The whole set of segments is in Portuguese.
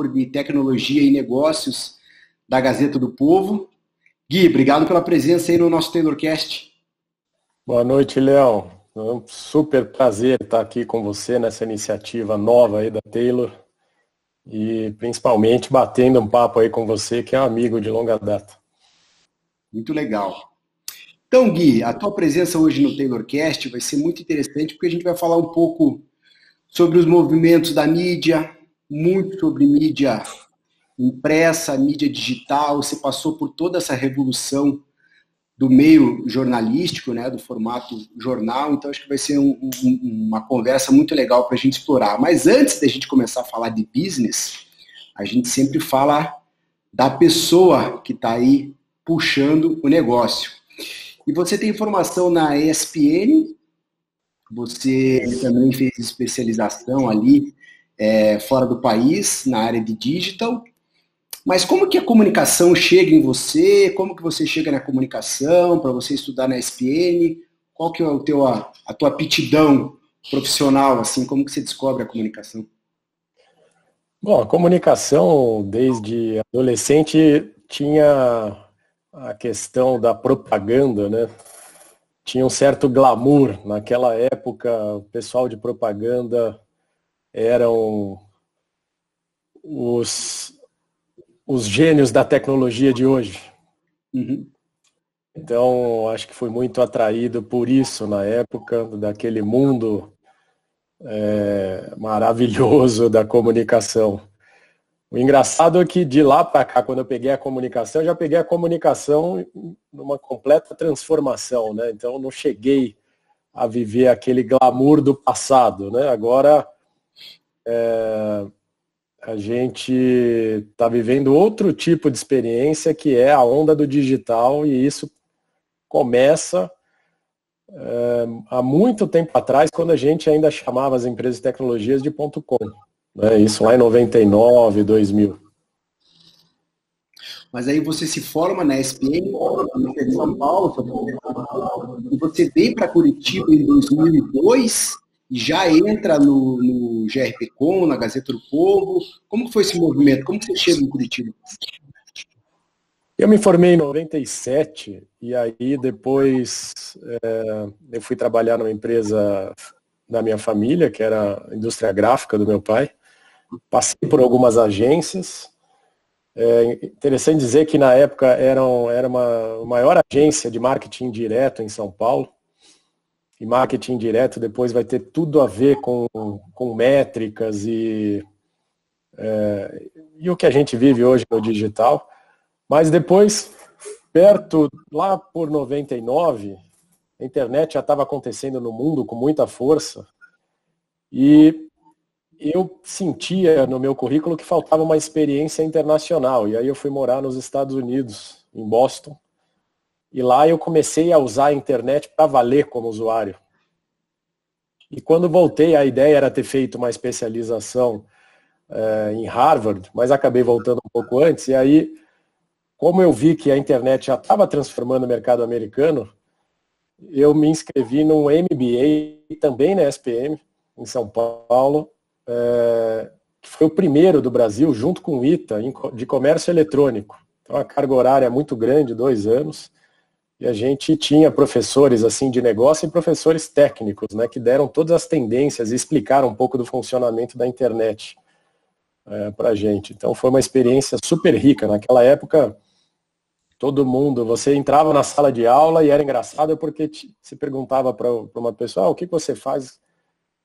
de tecnologia e negócios da Gazeta do Povo. Gui, obrigado pela presença aí no nosso TaylorCast. Boa noite, Leão. É um super prazer estar aqui com você nessa iniciativa nova aí da Taylor e principalmente batendo um papo aí com você, que é um amigo de longa data. Muito legal. Então, Gui, a tua presença hoje no TaylorCast vai ser muito interessante porque a gente vai falar um pouco sobre os movimentos da mídia, muito sobre mídia impressa, mídia digital. Você passou por toda essa revolução do meio jornalístico, né, do formato jornal, então acho que vai ser uma conversa muito legal para a gente explorar. Mas antes da gente começar a falar de business, a gente sempre fala da pessoa que está aí puxando o negócio. E você tem formação na ESPN, você também fez especialização ali fora do país, na área de digital. Mas como que a comunicação chega em você? Como que você chega na comunicação para você estudar na ESPN? Qual que é a tua aptidão profissional, assim? Como que você descobre a comunicação? Bom, a comunicação desde adolescente tinha a questão da propaganda, né? Tinha um certo glamour. Naquela época, o pessoal de propaganda eram os gênios da tecnologia de hoje. Uhum. Então, acho que fui muito atraído por isso na época, daquele mundo maravilhoso da comunicação. O engraçado é que de lá para cá, quando eu peguei a comunicação, eu já peguei a comunicação numa completa transformação, né? Então, eu não cheguei a viver aquele glamour do passado, né? Agora, a gente está vivendo outro tipo de experiência, que é a onda do digital, e isso começa há muito tempo atrás, quando a gente ainda chamava as empresas de tecnologias de .com. Né? Isso lá em 99, 2000. Mas aí você se forma na ESPN, você é de São Paulo, e você veio para Curitiba em 2002 e já entra no GRPcom, na Gazeta do Povo. Como que foi esse movimento? Como que você chega em Curitiba? Eu me formei em 97 e aí depois eu fui trabalhar numa empresa da minha família, que era a indústria gráfica do meu pai. Passei por algumas agências. Interessante dizer que na época era uma maior agência de marketing direto em São Paulo. E marketing direto depois vai ter tudo a ver com métricas e o que a gente vive hoje no digital. Mas depois, lá por 99, a internet já estava acontecendo no mundo com muita força e eu sentia no meu currículo que faltava uma experiência internacional. E aí eu fui morar nos Estados Unidos, em Boston, e lá eu comecei a usar a internet para valer como usuário. E quando voltei, a ideia era ter feito uma especialização em Harvard, mas acabei voltando um pouco antes, e aí, como eu vi que a internet já estava transformando o mercado americano, eu me inscrevi num MBA, também na SPM, em São Paulo, que foi o primeiro do Brasil, junto com o ITA, de comércio eletrônico. Então, a carga horária é muito grande, 2 anos, e a gente tinha professores assim de negócio e professores técnicos, né, que deram todas as tendências e explicaram um pouco do funcionamento da internet para a gente. Então, foi uma experiência super rica. Naquela época, todo mundo, você entrava na sala de aula e era engraçado porque se perguntava para uma pessoa, o que você faz?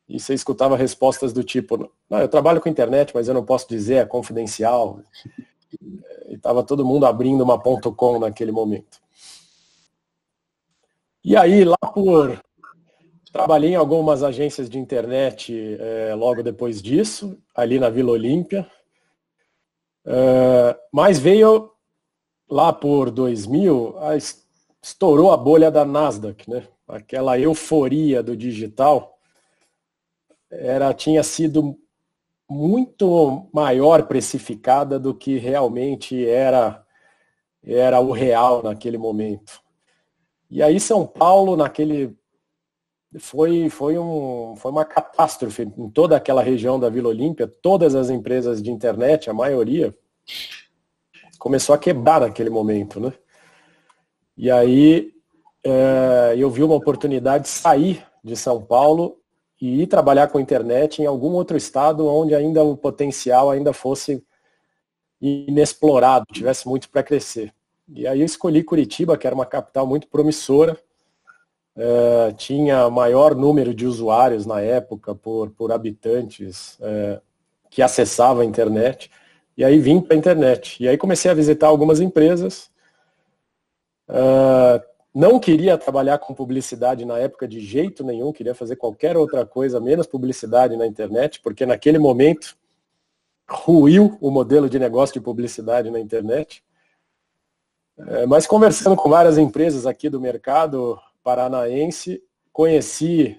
E você escutava respostas do tipo, não, eu trabalho com internet, mas eu não posso dizer, é confidencial. E estava todo mundo abrindo uma .com naquele momento. E aí, trabalhei em algumas agências de internet logo depois disso, ali na Vila Olímpia. Mas veio lá por 2000, estourou a bolha da Nasdaq, né? Aquela euforia do digital tinha sido muito maior precificada do que realmente era o real naquele momento. E aí São Paulo, naquele foi uma catástrofe em toda aquela região da Vila Olímpia. Todas as empresas de internet, a maioria, começou a quebrar naquele momento, né? E aí eu vi uma oportunidade de sair de São Paulo e ir trabalhar com internet em algum outro estado onde ainda o potencial ainda fosse inexplorado, tivesse muito para crescer. E aí eu escolhi Curitiba, que era uma capital muito promissora, tinha maior número de usuários na época por habitantes que acessavam a internet, e aí vim para a internet. E aí comecei a visitar algumas empresas. Não queria trabalhar com publicidade na época de jeito nenhum, queria fazer qualquer outra coisa, menos publicidade na internet, porque naquele momento ruiu o modelo de negócio de publicidade na internet. Mas conversando com várias empresas aqui do mercado paranaense, conheci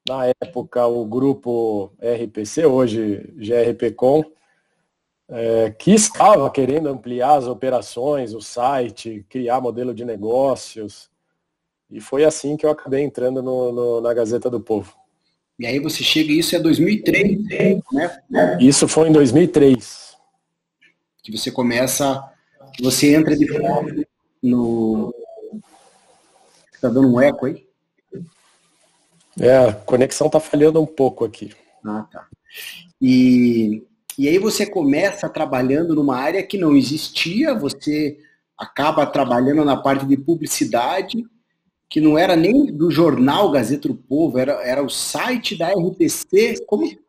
na época o grupo RPC, hoje GRPcom, que estava querendo ampliar as operações, o site, criar modelo de negócios. E foi assim que eu acabei entrando na Gazeta do Povo. E aí você chega, isso é 2003, né? Isso foi em 2003. Que você começa, você entra de fato no... Tá dando um eco aí? A conexão tá falhando um pouco aqui. Ah, tá. E aí você começa trabalhando numa área que não existia, você acaba trabalhando na parte de publicidade, que não era nem do jornal Gazeta do Povo, era o site da RPC.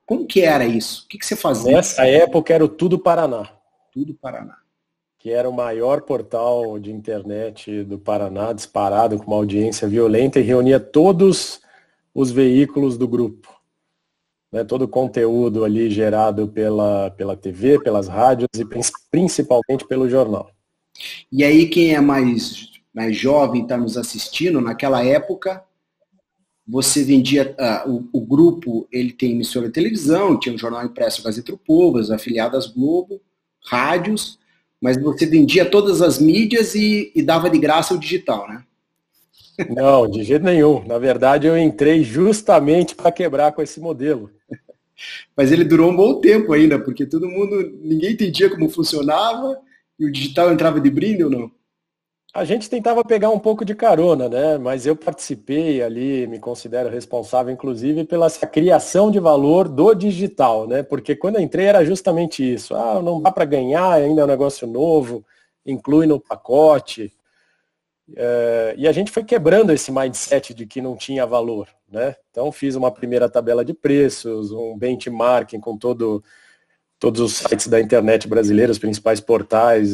Como que era isso? O que você fazia? Nessa época era o Tudo Paraná. Tudo Paraná. Que era o maior portal de internet do Paraná, disparado, com uma audiência violenta, e reunia todos os veículos do grupo. Né, todo o conteúdo ali gerado pela TV, pelas rádios e principalmente pelo jornal. E aí quem é mais jovem está nos assistindo, naquela época você vendia, o grupo ele tem emissora de televisão, tinha um jornal impresso Gazeta do Povo, as afiliadas Globo, rádios, mas você vendia todas as mídias e dava de graça o digital, né? Não, de jeito nenhum. Na verdade, eu entrei justamente para quebrar com esse modelo. Mas ele durou um bom tempo ainda, porque ninguém entendia como funcionava e o digital entrava de brinde ou não? A gente tentava pegar um pouco de carona, né? Mas eu participei ali, me considero responsável, inclusive, pela essa criação de valor do digital, né? Porque quando eu entrei era justamente isso. Não dá para ganhar, ainda é um negócio novo, inclui no pacote. E a gente foi quebrando esse mindset de que não tinha valor, né? Então fiz uma primeira tabela de preços, um benchmarking com todos os sites da internet brasileira, os principais portais,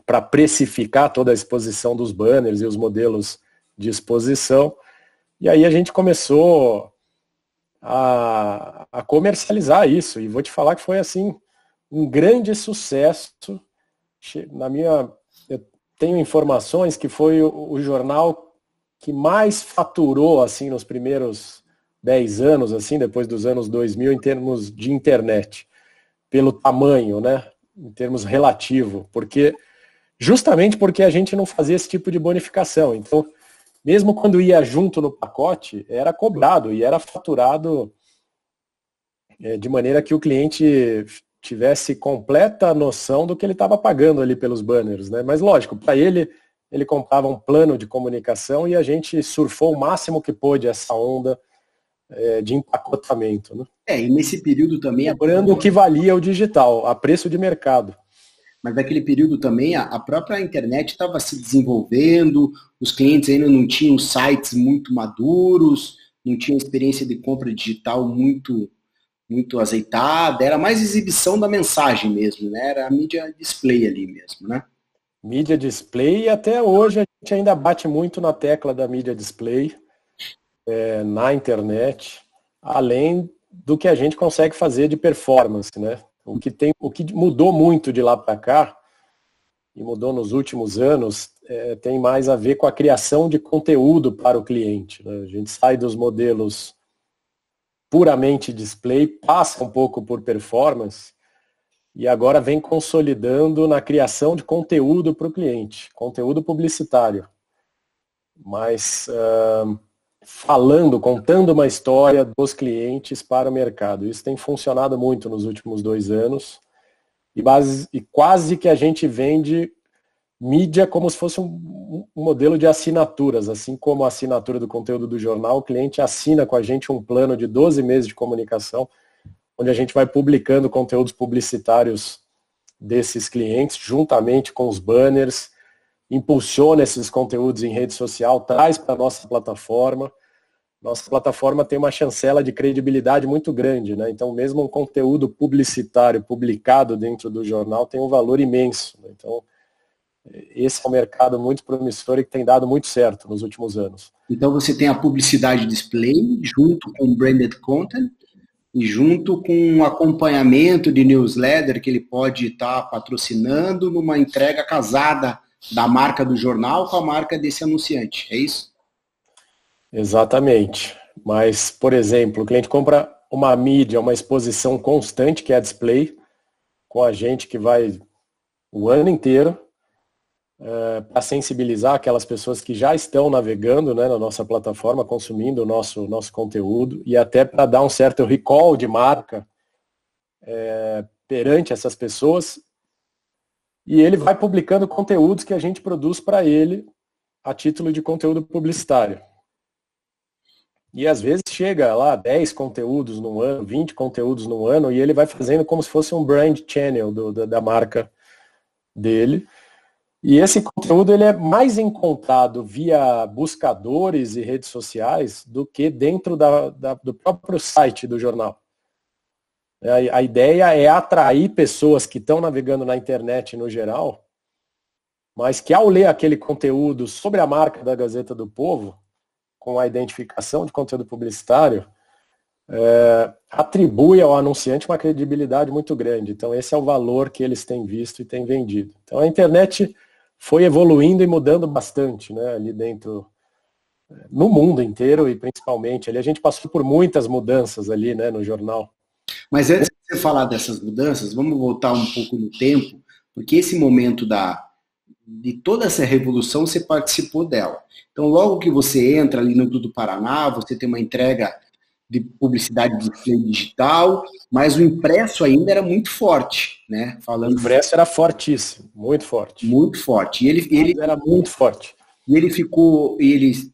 para precificar toda a exposição dos banners e os modelos de exposição. E aí a gente começou a comercializar isso. E vou te falar que foi assim um grande sucesso. Eu tenho informações que foi o jornal que mais faturou assim nos primeiros 10 anos, assim, depois dos anos 2000, em termos de internet, pelo tamanho, né? Em termos relativo, justamente porque a gente não fazia esse tipo de bonificação. Então, mesmo quando ia junto no pacote, era cobrado e era faturado de maneira que o cliente tivesse completa noção do que ele estava pagando ali pelos banners, né? Mas lógico, para ele comprava um plano de comunicação e a gente surfou o máximo que pôde essa onda de empacotamento, né? E nesse período também... Cobrando o que valia o digital, a preço de mercado. Mas naquele período também a própria internet estava se desenvolvendo, os clientes ainda não tinham sites muito maduros, não tinham experiência de compra digital muito azeitada, era mais exibição da mensagem mesmo, né? Era a mídia display ali mesmo, né? Mídia display, e até hoje a gente ainda bate muito na tecla da mídia display na internet, além do que a gente consegue fazer de performance, né? O que mudou muito de lá para cá, e mudou nos últimos anos, tem mais a ver com a criação de conteúdo para o cliente, né? A gente sai dos modelos puramente display, passa um pouco por performance, e agora vem consolidando na criação de conteúdo para o cliente, conteúdo publicitário. Mas falando, contando uma história dos clientes para o mercado. Isso tem funcionado muito nos últimos 2 anos e quase que a gente vende mídia como se fosse um modelo de assinaturas, assim como a assinatura do conteúdo do jornal, o cliente assina com a gente um plano de 12 meses de comunicação, onde a gente vai publicando conteúdos publicitários desses clientes, juntamente com os banners, impulsiona esses conteúdos em rede social, traz para a nossa plataforma. Nossa plataforma tem uma chancela de credibilidade muito grande, né? Então, mesmo um conteúdo publicitário publicado dentro do jornal tem um valor imenso, né? Então, esse é um mercado muito promissor e que tem dado muito certo nos últimos anos. Então você tem a publicidade display junto com branded content e junto com um acompanhamento de newsletter que ele pode estar patrocinando numa entrega casada da marca do jornal com a marca desse anunciante, é isso? Exatamente. Mas, por exemplo, o cliente compra uma mídia, uma exposição constante, que é a display, com a gente que vai o ano inteiro, para sensibilizar aquelas pessoas que já estão navegando, né, na nossa plataforma, consumindo o nosso conteúdo, e até para dar um certo recall de marca perante essas pessoas. E ele vai publicando conteúdos que a gente produz para ele a título de conteúdo publicitário. E às vezes chega lá 10 conteúdos no ano, 20 conteúdos no ano, e ele vai fazendo como se fosse um brand channel da marca dele. E esse conteúdo ele é mais encontrado via buscadores e redes sociais do que dentro do próprio site do jornal. A ideia é atrair pessoas que estão navegando na internet no geral, mas que ao ler aquele conteúdo sobre a marca da Gazeta do Povo, com a identificação de conteúdo publicitário, atribui ao anunciante uma credibilidade muito grande. Então esse é o valor que eles têm visto e têm vendido. Então a internet foi evoluindo e mudando bastante, né, ali dentro, no mundo inteiro e principalmente ali. A gente passou por muitas mudanças ali, né, no jornal. Mas antes de você falar dessas mudanças, vamos voltar um pouco no tempo, porque esse momento de toda essa revolução você participou dela. Então, logo que você entra ali no Tudo Paraná, você tem uma entrega de publicidade de display digital, mas o impresso ainda era muito forte, né? O impresso era fortíssimo, muito forte. Muito forte. E ele era muito forte. E ele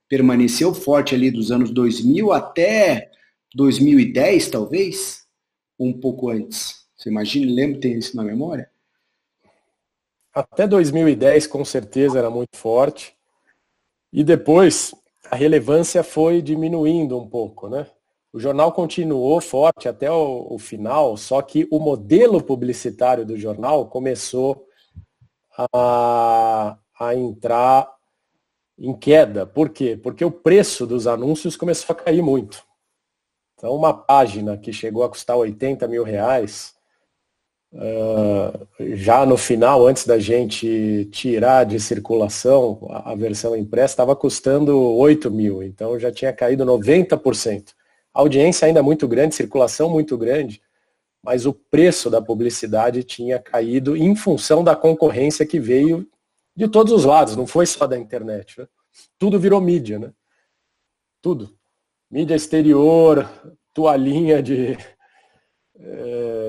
permaneceu forte ali dos anos 2000 até 2010, talvez? Um pouco antes. Você imagina, lembra, tem isso na memória? Até 2010, com certeza, era muito forte. E depois, a relevância foi diminuindo um pouco, né? O jornal continuou forte até o final, só que o modelo publicitário do jornal começou a entrar em queda. Por quê? Porque o preço dos anúncios começou a cair muito. Então, uma página que chegou a custar R$80 mil, já no final, antes da gente tirar de circulação a versão impressa, estava custando 8 mil, então já tinha caído 90%. A audiência ainda muito grande, circulação muito grande, mas o preço da publicidade tinha caído em função da concorrência que veio de todos os lados, não foi só da internet, né? Tudo virou mídia, né? Tudo. Mídia exterior, toalhinha de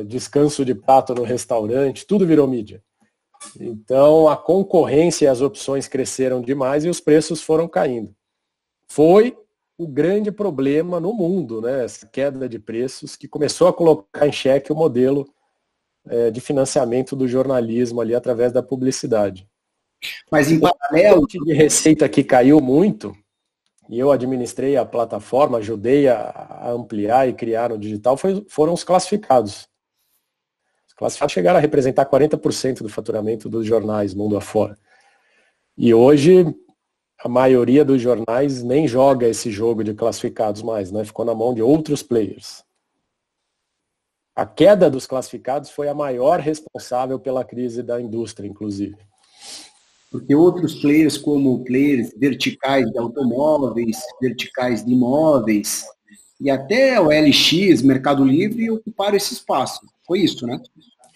descanso de prato no restaurante, tudo virou mídia. Então a concorrência e as opções cresceram demais e os preços foram caindo. Foi o grande problema no mundo, né? Essa queda de preços que começou a colocar em xeque o modelo de financiamento do jornalismo ali através da publicidade. Mas em paralelo... O de receita que caiu muito, e eu administrei a plataforma, ajudei a ampliar e criar no digital, foram os classificados. Os classificados chegaram a representar 40% do faturamento dos jornais mundo afora. E hoje, a maioria dos jornais nem joga esse jogo de classificados mais, né? Ficou na mão de outros players. A queda dos classificados foi a maior responsável pela crise da indústria, inclusive. Porque outros players, como players verticais de automóveis, verticais de imóveis, e até o LX, Mercado Livre, ocuparam esse espaço. Foi isso, né?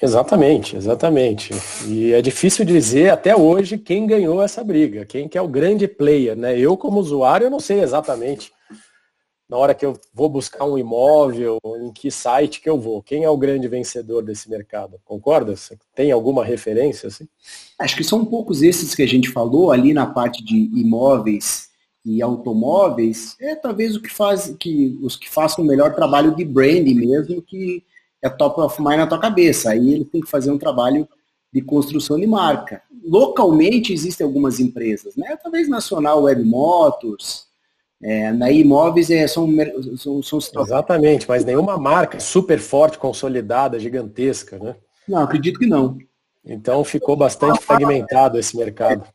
Exatamente, exatamente. E é difícil dizer até hoje quem ganhou essa briga, quem que é o grande player, né? Eu, como usuário, eu não sei exatamente na hora que eu vou buscar um imóvel, em que site que eu vou. Quem é o grande vencedor desse mercado? Concorda? Você tem alguma referência, assim? Acho que são poucos esses que a gente falou ali na parte de imóveis e automóveis, talvez os que façam o melhor trabalho de branding mesmo, que é top of mind na tua cabeça. Aí ele tem que fazer um trabalho de construção de marca. Localmente existem algumas empresas, né? Talvez Nacional Web Motors, na imóveis são Exatamente, mas nenhuma marca super forte, consolidada, gigantesca, né? Não, acredito que não. Então ficou bastante fragmentado esse mercado.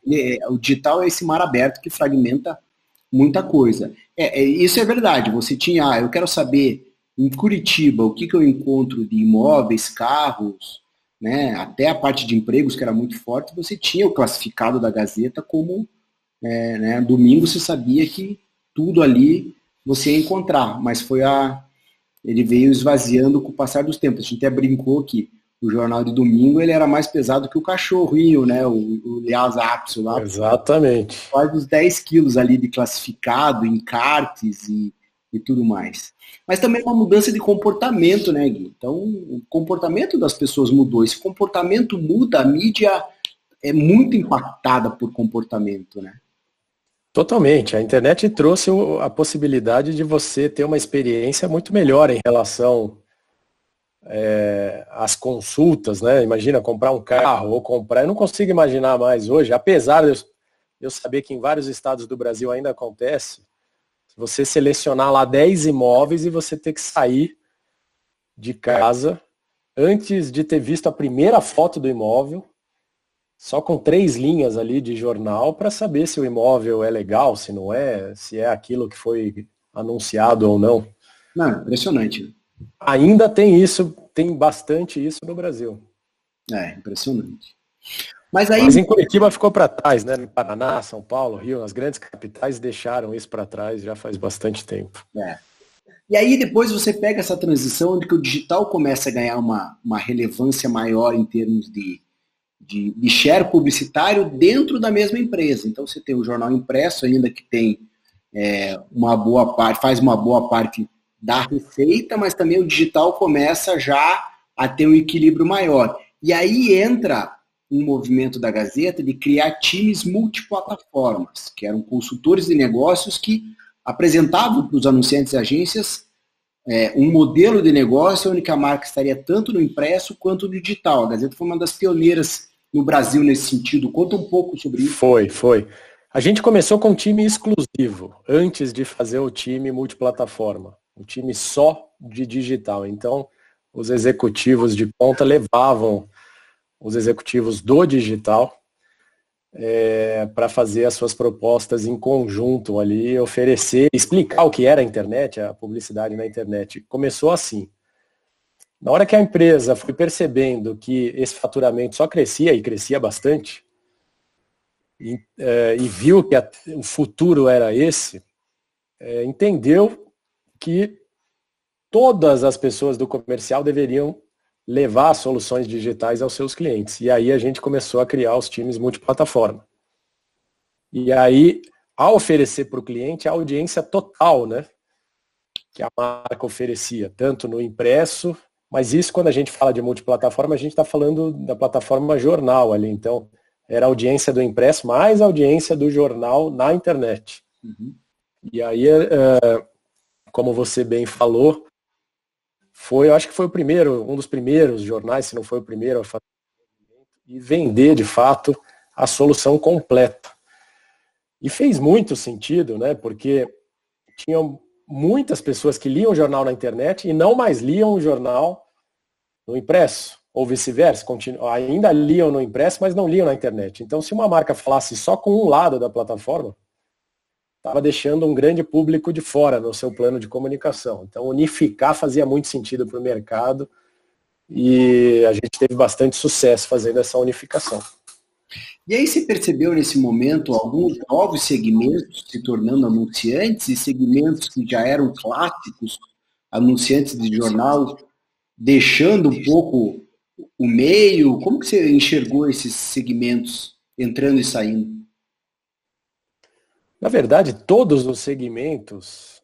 O digital é esse mar aberto que fragmenta muita coisa. Isso é verdade. Você tinha, eu quero saber, em Curitiba, o que, que eu encontro de imóveis, carros, né, até a parte de empregos, que era muito forte, você tinha o classificado da Gazeta como, né, domingo você sabia que tudo ali você ia encontrar, mas ele veio esvaziando com o passar dos tempos. A gente até brincou que o jornal de domingo ele era mais pesado que o cachorrinho, né? O Lhasa Apso lá. Exatamente. Quase uns 10 quilos ali de classificado, encartes e tudo mais. Mas também uma mudança de comportamento, né, Gui? Então, o comportamento das pessoas mudou. Esse comportamento muda, a mídia é muito impactada por comportamento, né? Totalmente. A internet trouxe a possibilidade de você ter uma experiência muito melhor em relação às consultas, né? Imagina comprar um carro ou comprar. Eu não consigo imaginar mais hoje, apesar de eu saber que em vários estados do Brasil ainda acontece, você selecionar lá 10 imóveis e você ter que sair de casa antes de ter visto a primeira foto do imóvel, só com 3 linhas ali de jornal para saber se o imóvel é legal, se não é, se é aquilo que foi anunciado ou não. Não, impressionante. Ainda tem isso, tem bastante isso no Brasil. Impressionante. Mas em Curitiba ficou para trás, né? No Paraná, São Paulo, Rio, as grandes capitais deixaram isso para trás já faz bastante tempo. E aí depois você pega essa transição onde que o digital começa a ganhar uma relevância maior em termos de share publicitário dentro da mesma empresa. Então você tem o jornal impresso ainda que tem uma boa parte, faz uma boa parte da receita, mas também o digital começa já a ter um equilíbrio maior. E aí entra um movimento da Gazeta de criar times multiplataformas, que eram consultores de negócios que apresentavam para os anunciantes e agências um modelo de negócio onde a marca estaria tanto no impresso quanto no digital. A Gazeta foi uma das pioneiras no Brasil nesse sentido. Conta um pouco sobre isso. Foi. A gente começou com um time exclusivo, antes de fazer o time multiplataforma. Um time só de digital. Então, os executivos de ponta levavam os executivos do digital para fazer as suas propostas em conjunto ali, oferecer, explicar o que era a internet, a publicidade na internet. Começou assim. Na hora que a empresa foi percebendo que esse faturamento só crescia, e crescia bastante, e viu que o futuro era esse, entendeu que todas as pessoas do comercial deveriam levar soluções digitais aos seus clientes. E aí a gente começou a criar os times multiplataforma. E aí, ao oferecer para o cliente a audiência total, né, que a marca oferecia, tanto no impresso, mas isso quando a gente fala de multiplataforma, a gente está falando da plataforma jornal ali. Então, era a audiência do impresso mais a audiência do jornal na internet. Uhum. E aí, como você bem falou, eu acho que foi um dos primeiros jornais, se não foi o primeiro a fazer e vender de fato a solução completa. E fez muito sentido, né? Porque tinham muitas pessoas que liam o jornal na internet e não mais liam o jornal no impresso, ou vice-versa, ainda liam no impresso, mas não liam na internet. Então, se uma marca falasse só com um lado da plataforma, estava deixando um grande público de fora no seu plano de comunicação. Então, unificar fazia muito sentido para o mercado e a gente teve bastante sucesso fazendo essa unificação. E aí você percebeu nesse momento alguns novos segmentos se tornando anunciantes e segmentos que já eram clássicos, anunciantes de jornal, deixando um pouco o meio? Como que você enxergou esses segmentos entrando e saindo? Na verdade, todos os segmentos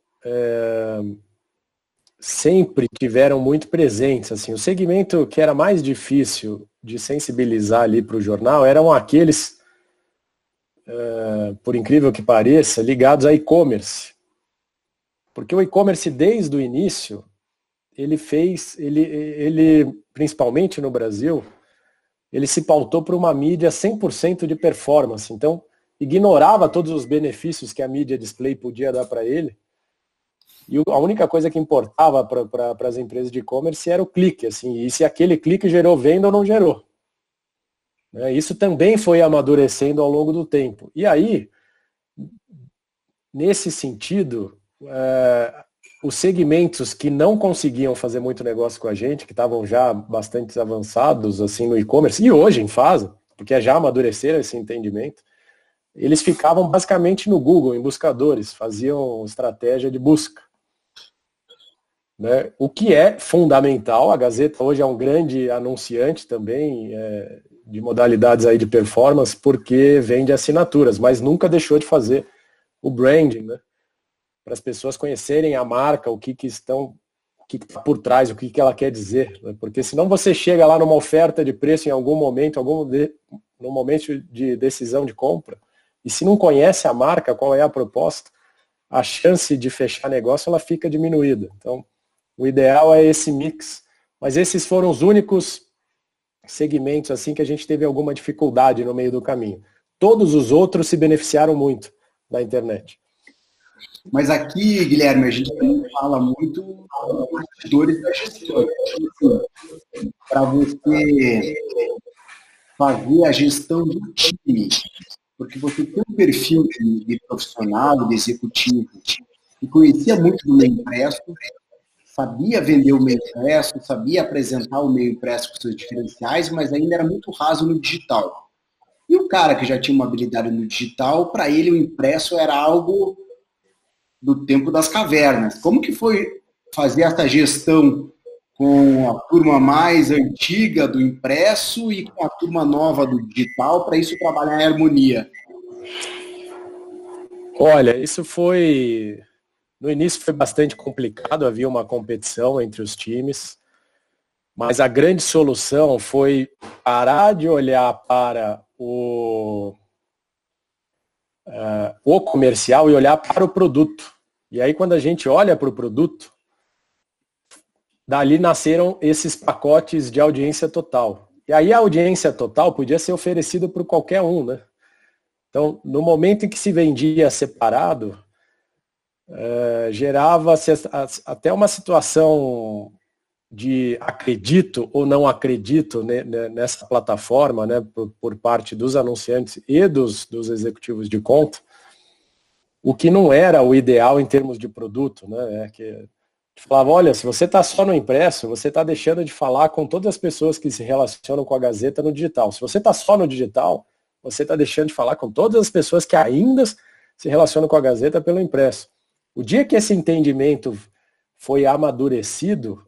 sempre tiveram muito presentes. Assim, o segmento que era mais difícil de sensibilizar ali para o jornal eram aqueles, por incrível que pareça, ligados a e-commerce. Porque o e-commerce, desde o início, ele, principalmente no Brasil, ele se pautou por uma mídia 100% de performance. Então, ignorava todos os benefícios que a mídia display podia dar para ele. E a única coisa que importava para as empresas de e-commerce era o clique, assim, e se aquele clique gerou venda ou não gerou. Isso também foi amadurecendo ao longo do tempo. E aí, nesse sentido, os segmentos que não conseguiam fazer muito negócio com a gente, que estavam já bastante avançados assim no e-commerce, e hoje fazem, porque já amadureceram esse entendimento, eles ficavam basicamente no Google, em buscadores, faziam estratégia de busca. Né? O que é fundamental, a Gazeta hoje é um grande anunciante também de modalidades aí de performance, porque vende assinaturas, mas nunca deixou de fazer o branding, né? Para as pessoas conhecerem a marca, o que está por trás, o que ela quer dizer. Né? Porque senão você chega lá numa oferta de preço em algum momento, no momento de decisão de compra, e se não conhece a marca, qual é a proposta, a chance de fechar negócio ela fica diminuída. Então, o ideal é esse mix. Mas esses foram os únicos segmentos assim que a gente teve alguma dificuldade no meio do caminho. Todos os outros se beneficiaram muito da internet. Mas aqui, Guilherme, a gente também fala muito dos bastidores da gestão. Para você fazer a gestão do time, porque você tem um perfil de profissional, de executivo, que conhecia muito do meio impresso, sabia vender o meio impresso, sabia apresentar o meio impresso com seus diferenciais, mas ainda era muito raso no digital. E o cara que já tinha uma habilidade no digital, para ele o impresso era algo do tempo das cavernas. Como que foi fazer essa gestão com a turma mais antiga do impresso e com a turma nova do digital, para isso trabalhar em harmonia? Olha, isso foi... No início foi bastante complicado, havia uma competição entre os times, mas a grande solução foi parar de olhar para o comercial e olhar para o produto. E aí, quando a gente olha para o produto, dali nasceram esses pacotes de audiência total. E aí a audiência total podia ser oferecida por qualquer um, né? Então, no momento em que se vendia separado, gerava-se até uma situação de acredito ou não acredito nessa plataforma, né, por parte dos anunciantes e dos executivos de conta, o que não era o ideal em termos de produto, né? Que falava, olha, se você está só no impresso, você está deixando de falar com todas as pessoas que se relacionam com a Gazeta no digital. Se você está só no digital, você está deixando de falar com todas as pessoas que ainda se relacionam com a Gazeta pelo impresso. O dia que esse entendimento foi amadurecido,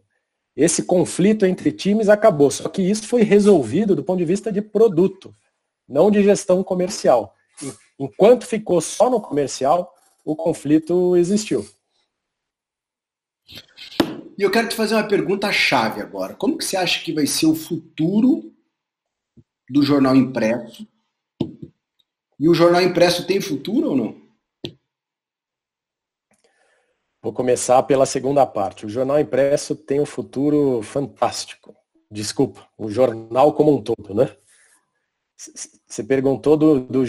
esse conflito entre times acabou. Só que isso foi resolvido do ponto de vista de produto, não de gestão comercial. Enquanto ficou só no comercial, o conflito existiu. E eu quero te fazer uma pergunta chave agora. Como que você acha que vai ser o futuro do jornal impresso? E o jornal impresso tem futuro ou não? Vou começar pela segunda parte. O jornal impresso tem um futuro fantástico. Desculpa, o jornal como um todo, né? Você perguntou do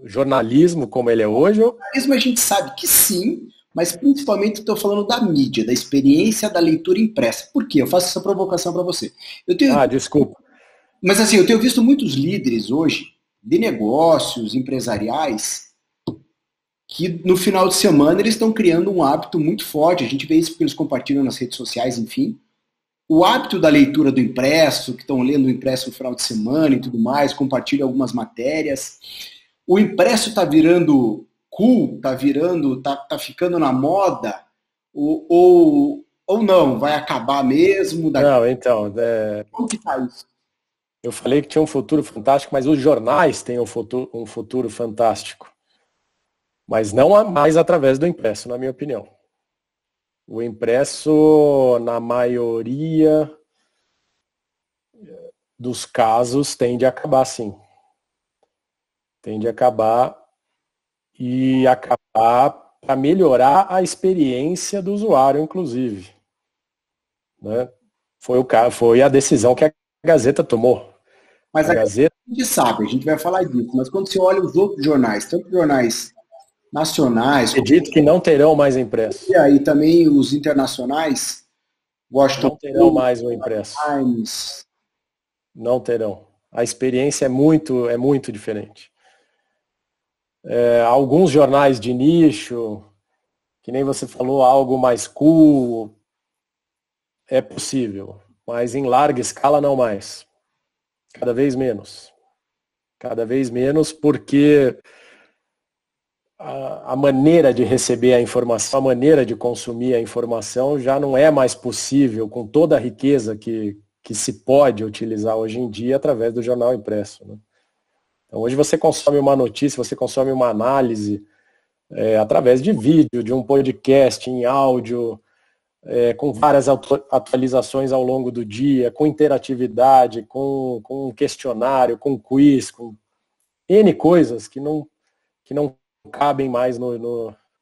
jornalismo como ele é hoje? O jornalismo a gente sabe que sim, mas principalmente estou falando da mídia, da experiência da leitura impressa. Por quê? Eu faço essa provocação para você. Desculpa. Mas assim, eu tenho visto muitos líderes hoje de negócios, empresariais, que no final de semana eles estão criando um hábito muito forte. A gente vê isso porque eles compartilham nas redes sociais, enfim. O hábito da leitura do impresso, que estão lendo o impresso no final de semana e tudo mais, compartilham algumas matérias. O impresso está virando cool, está ficando na moda, ou Ou não? Vai acabar mesmo? Não, então, Como que tá isso? eu falei que tinha um futuro fantástico, mas os jornais têm um futuro fantástico. Mas não mais através do impresso, na minha opinião. O impresso, na maioria dos casos, tende a acabar, sim. Tende a acabar e acabar para melhorar a experiência do usuário, inclusive. Né? Foi a decisão que a Gazeta tomou. Mas A Gazeta, a gente sabe, a gente vai falar disso, mas quando você olha os outros jornais, tanto jornais nacionais, acredito que não terão mais impresso. e aí também os internacionais, Washington Não terão mais o impresso. Times. Não terão. A experiência é muito diferente. Alguns jornais de nicho, que nem você falou, algo mais cool, é possível. Mas em larga escala não mais. Cada vez menos. Cada vez menos porque a maneira de receber a informação, a maneira de consumir a informação já não é mais possível com toda a riqueza que se pode utilizar hoje em dia através do jornal impresso. Né? Então, hoje você consome uma notícia, você consome uma análise através de vídeo, de um podcast em áudio, com várias atualizações ao longo do dia, com interatividade, com um questionário, com quiz, com N coisas que não cabem mais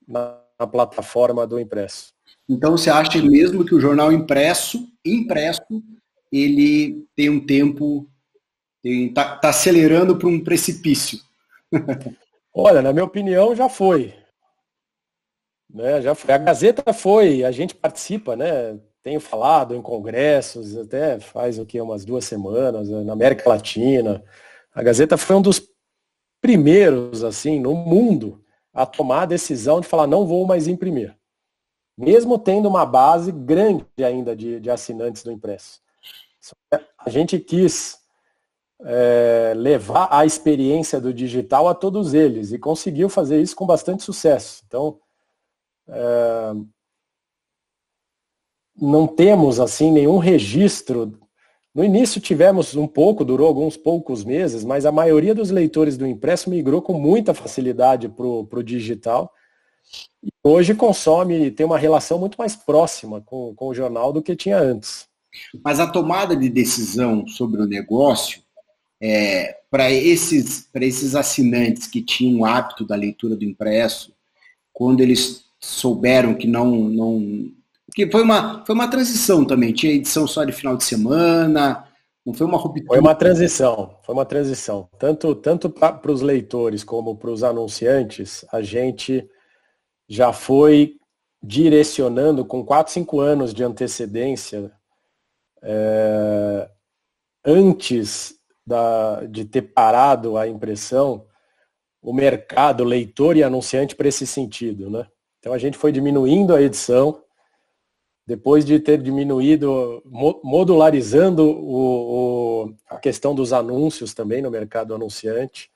na plataforma do impresso. Então você acha mesmo que o jornal impresso, ele tem um tempo, tá acelerando para um precipício? Olha, na minha opinião, já foi. Né, já foi. A Gazeta foi, a gente participa, né? Tenho falado em congressos, até faz umas 2 semanas, na América Latina. A Gazeta foi um dos primeiros, assim, no mundo, a tomar a decisão de falar, não vou mais imprimir. Mesmo tendo uma base grande ainda de assinantes do impresso. A gente quis levar a experiência do digital a todos eles e conseguiu fazer isso com bastante sucesso. Então, não temos assim nenhum registro. No início tivemos um pouco, durou alguns poucos meses, mas a maioria dos leitores do impresso migrou com muita facilidade para o digital. E hoje tem uma relação muito mais próxima com o jornal do que tinha antes. Mas a tomada de decisão sobre o negócio, para esses assinantes que tinham o hábito da leitura do impresso, quando eles souberam que não porque foi uma transição também, tinha edição só de final de semana, não foi uma ruptura. Foi uma transição. Tanto para os leitores como para os anunciantes, a gente já foi direcionando com 4, 5 anos de antecedência, antes de ter parado a impressão, o mercado, leitor e anunciante para esse sentido, né? Então a gente foi diminuindo a edição, depois de ter diminuído, modularizando a questão dos anúncios também no mercado anunciante.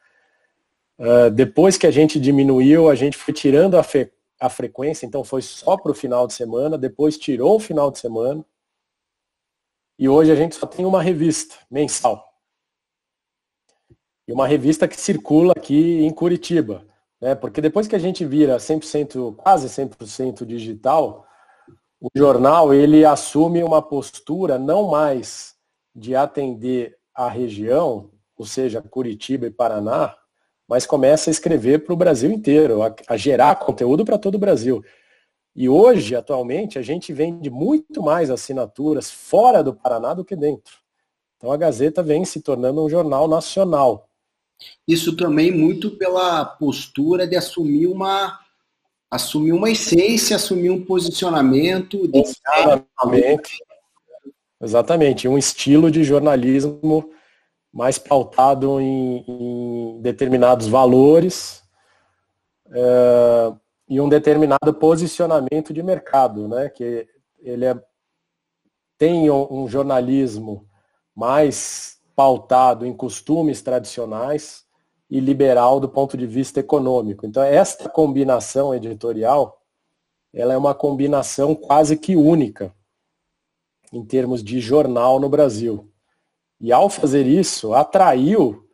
Depois que a gente diminuiu, a gente foi tirando a frequência, então foi só para o final de semana, depois tirou o final de semana, e hoje a gente só tem uma revista mensal. E uma revista que circula aqui em Curitiba, né? Porque depois que a gente vira 100%, quase 100% digital, o jornal ele assume uma postura não mais de atender a região, ou seja, Curitiba e Paraná, mas começa a escrever para o Brasil inteiro, a gerar conteúdo para todo o Brasil. E hoje, atualmente, a gente vende muito mais assinaturas fora do Paraná do que dentro. Então a Gazeta vem se tornando um jornal nacional. Isso também muito pela postura de assumir uma essência, assumir um posicionamento. Exatamente, um estilo de jornalismo mais pautado em determinados valores e um determinado posicionamento de mercado, né? Que ele tem um jornalismo mais pautado em costumes tradicionais e liberal do ponto de vista econômico. Então, esta combinação editorial, ela é uma combinação quase que única em termos de jornal no Brasil. E ao fazer isso, atraiu,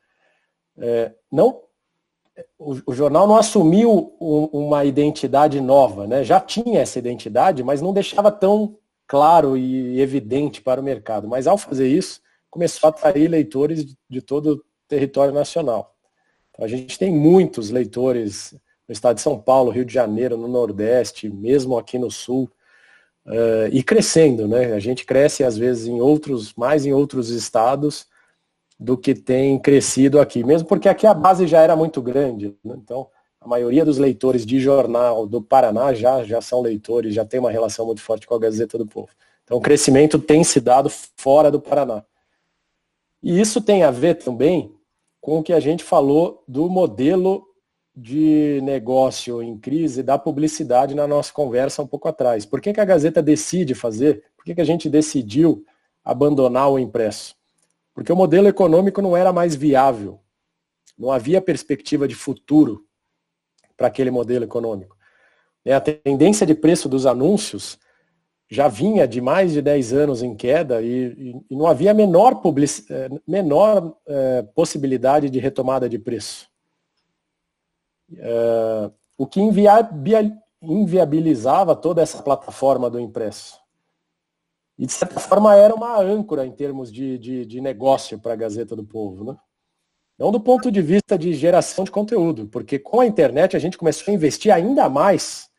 o jornal não assumiu uma identidade nova, né? Já tinha essa identidade, mas não deixava tão claro e evidente para o mercado. Mas ao fazer isso, começou a atrair leitores de todo o território nacional. Então, a gente tem muitos leitores no estado de São Paulo, Rio de Janeiro, no Nordeste, mesmo aqui no Sul, e crescendo, né? A gente cresce às vezes mais em outros estados do que tem crescido aqui, mesmo porque aqui a base já era muito grande, né? Então a maioria dos leitores de jornal do Paraná já são leitores, já tem uma relação muito forte com a Gazeta do Povo. Então o crescimento tem se dado fora do Paraná. E isso tem a ver também com o que a gente falou do modelo de negócio em crise da publicidade na nossa conversa um pouco atrás. Por que a Gazeta decide fazer? Por que a gente decidiu abandonar o impresso? Porque o modelo econômico não era mais viável. Não havia perspectiva de futuro para aquele modelo econômico. A tendência de preço dos anúncios já vinha de mais de 10 anos em queda e não havia a menor possibilidade de retomada de preço. O que inviabilizava toda essa plataforma do impresso. E, de certa forma, era uma âncora em termos de negócio para a Gazeta do Povo, né? Não do ponto de vista de geração de conteúdo, porque com a internet a gente começou a investir ainda mais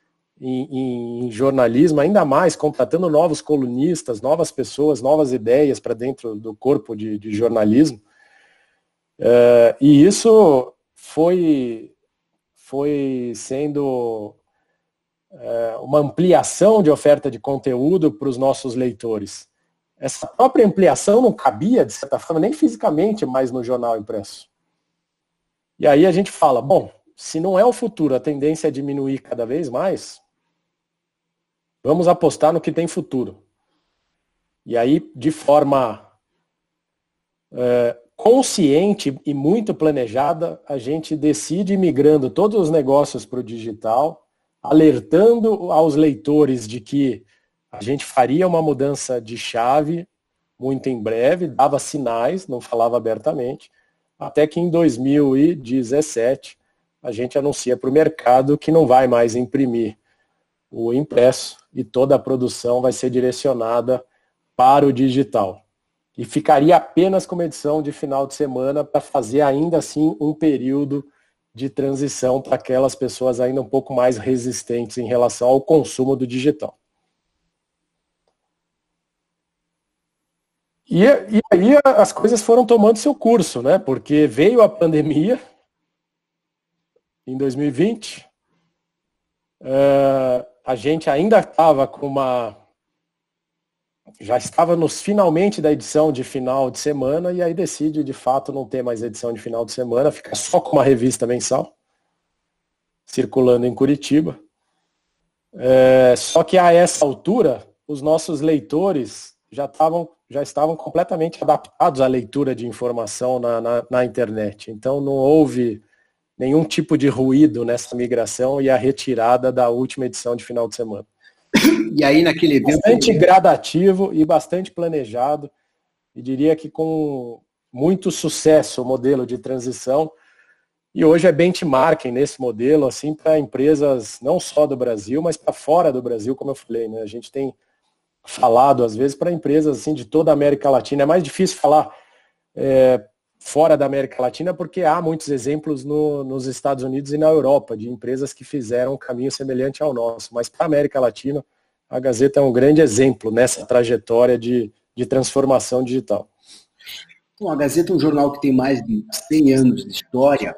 em jornalismo, ainda mais contratando novos colunistas, novas pessoas, novas ideias para dentro do corpo de jornalismo. E isso foi sendo uma ampliação de oferta de conteúdo para os nossos leitores. Essa própria ampliação não cabia, de certa forma, nem fisicamente mais no jornal impresso. E aí a gente fala, bom, se não é o futuro, a tendência é diminuir cada vez mais, vamos apostar no que tem futuro. E aí, de forma consciente e muito planejada, a gente decide ir migrando todos os negócios para o digital, alertando aos leitores de que a gente faria uma mudança de chave muito em breve, dava sinais, não falava abertamente, até que em 2017 a gente anuncia para o mercado que não vai mais imprimir o impresso e toda a produção vai ser direcionada para o digital. E ficaria apenas com uma edição de final de semana para fazer ainda assim um período de transição para aquelas pessoas ainda um pouco mais resistentes em relação ao consumo do digital. E aí as coisas foram tomando seu curso, né? Porque veio a pandemia em 2020, a gente ainda estava já estava nos finalmente da edição de final de semana e aí decide, de fato, não ter mais edição de final de semana, fica só com uma revista mensal, circulando em Curitiba. Só que a essa altura, os nossos leitores já estavam completamente adaptados à leitura de informação na internet. Então não houve nenhum tipo de ruído nessa migração e a retirada da última edição de final de semana. E aí naquele evento... Bastante gradativo e bastante planejado, e diria que com muito sucesso o modelo de transição, e hoje é benchmarking nesse modelo, assim, para empresas não só do Brasil, mas para fora do Brasil, como eu falei, né? A gente tem falado, às vezes, para empresas assim, de toda a América Latina. É mais difícil falar fora da América Latina, porque há muitos exemplos nos Estados Unidos e na Europa, de empresas que fizeram um caminho semelhante ao nosso. Mas para a América Latina, a Gazeta é um grande exemplo nessa trajetória de transformação digital. Bom, a Gazeta é um jornal que tem mais de 100 anos de história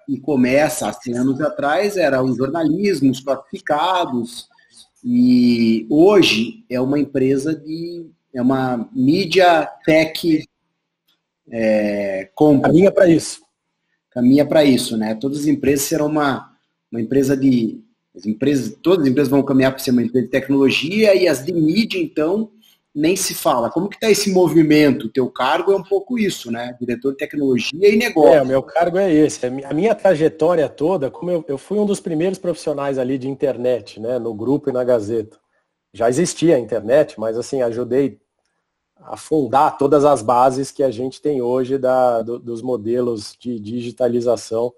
e começa há 100 anos atrás, era um jornalismo, os classificados, e hoje é uma empresa é uma mídia tech Caminha para isso. Caminha para isso, né? Todas as empresas serão uma empresa todas as empresas vão caminhar para ser uma empresa de tecnologia e as de mídia, então, nem se fala. Como que está esse movimento? O teu cargo é um pouco isso, né? Diretor de tecnologia e negócio. O meu cargo é esse. A minha trajetória toda, como eu fui um dos primeiros profissionais ali de internet, né? No grupo e na Gazeta. Já existia a internet, mas assim, ajudei afundar todas as bases que a gente tem hoje dos modelos de digitalização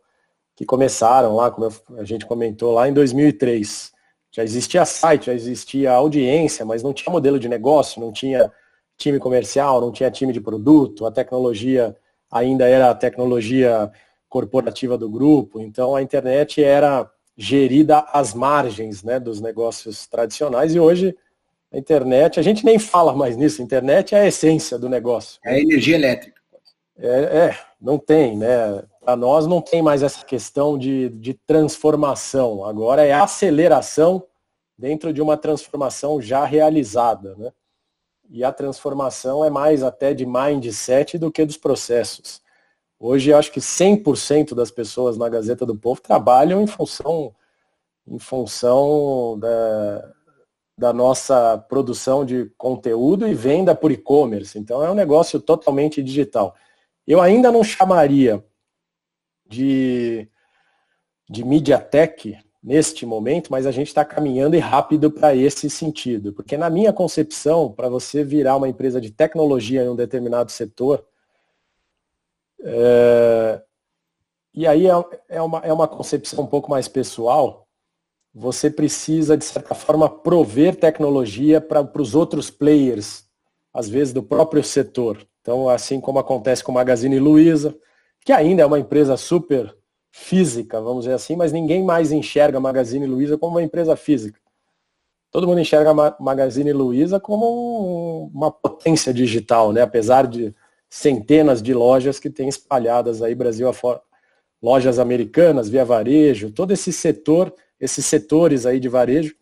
que começaram lá, como a gente comentou, lá em 2003. Já existia site, já existia audiência, mas não tinha modelo de negócio, não tinha time comercial, não tinha time de produto, a tecnologia ainda era a tecnologia corporativa do grupo, então a internet era gerida às margens, né, dos negócios tradicionais, e hoje a internet, a gente nem fala mais nisso, a internet é a essência do negócio. É a energia elétrica. Não tem, né? Para nós não tem mais essa questão de transformação, agora é aceleração dentro de uma transformação já realizada, né? E a transformação é mais até de mindset do que dos processos. Hoje eu acho que 100% das pessoas na Gazeta do Povo trabalham em função da nossa produção de conteúdo e venda por e-commerce. Então é um negócio totalmente digital. Eu ainda não chamaria de MediaTek neste momento, mas a gente está caminhando e rápido para esse sentido. Porque na minha concepção, para você virar uma empresa de tecnologia em um determinado setor, e aí é uma concepção um pouco mais pessoal, você precisa, de certa forma, prover tecnologia para os outros players, às vezes do próprio setor. Então, assim como acontece com o Magazine Luiza, que ainda é uma empresa super física, vamos dizer assim, mas ninguém mais enxerga a Magazine Luiza como uma empresa física. Todo mundo enxerga a Magazine Luiza como uma potência digital, né? Apesar de centenas de lojas que tem espalhadas aí Brasil afora. Lojas americanas, Via Varejo, todo esse setor, esses setores aí de varejo,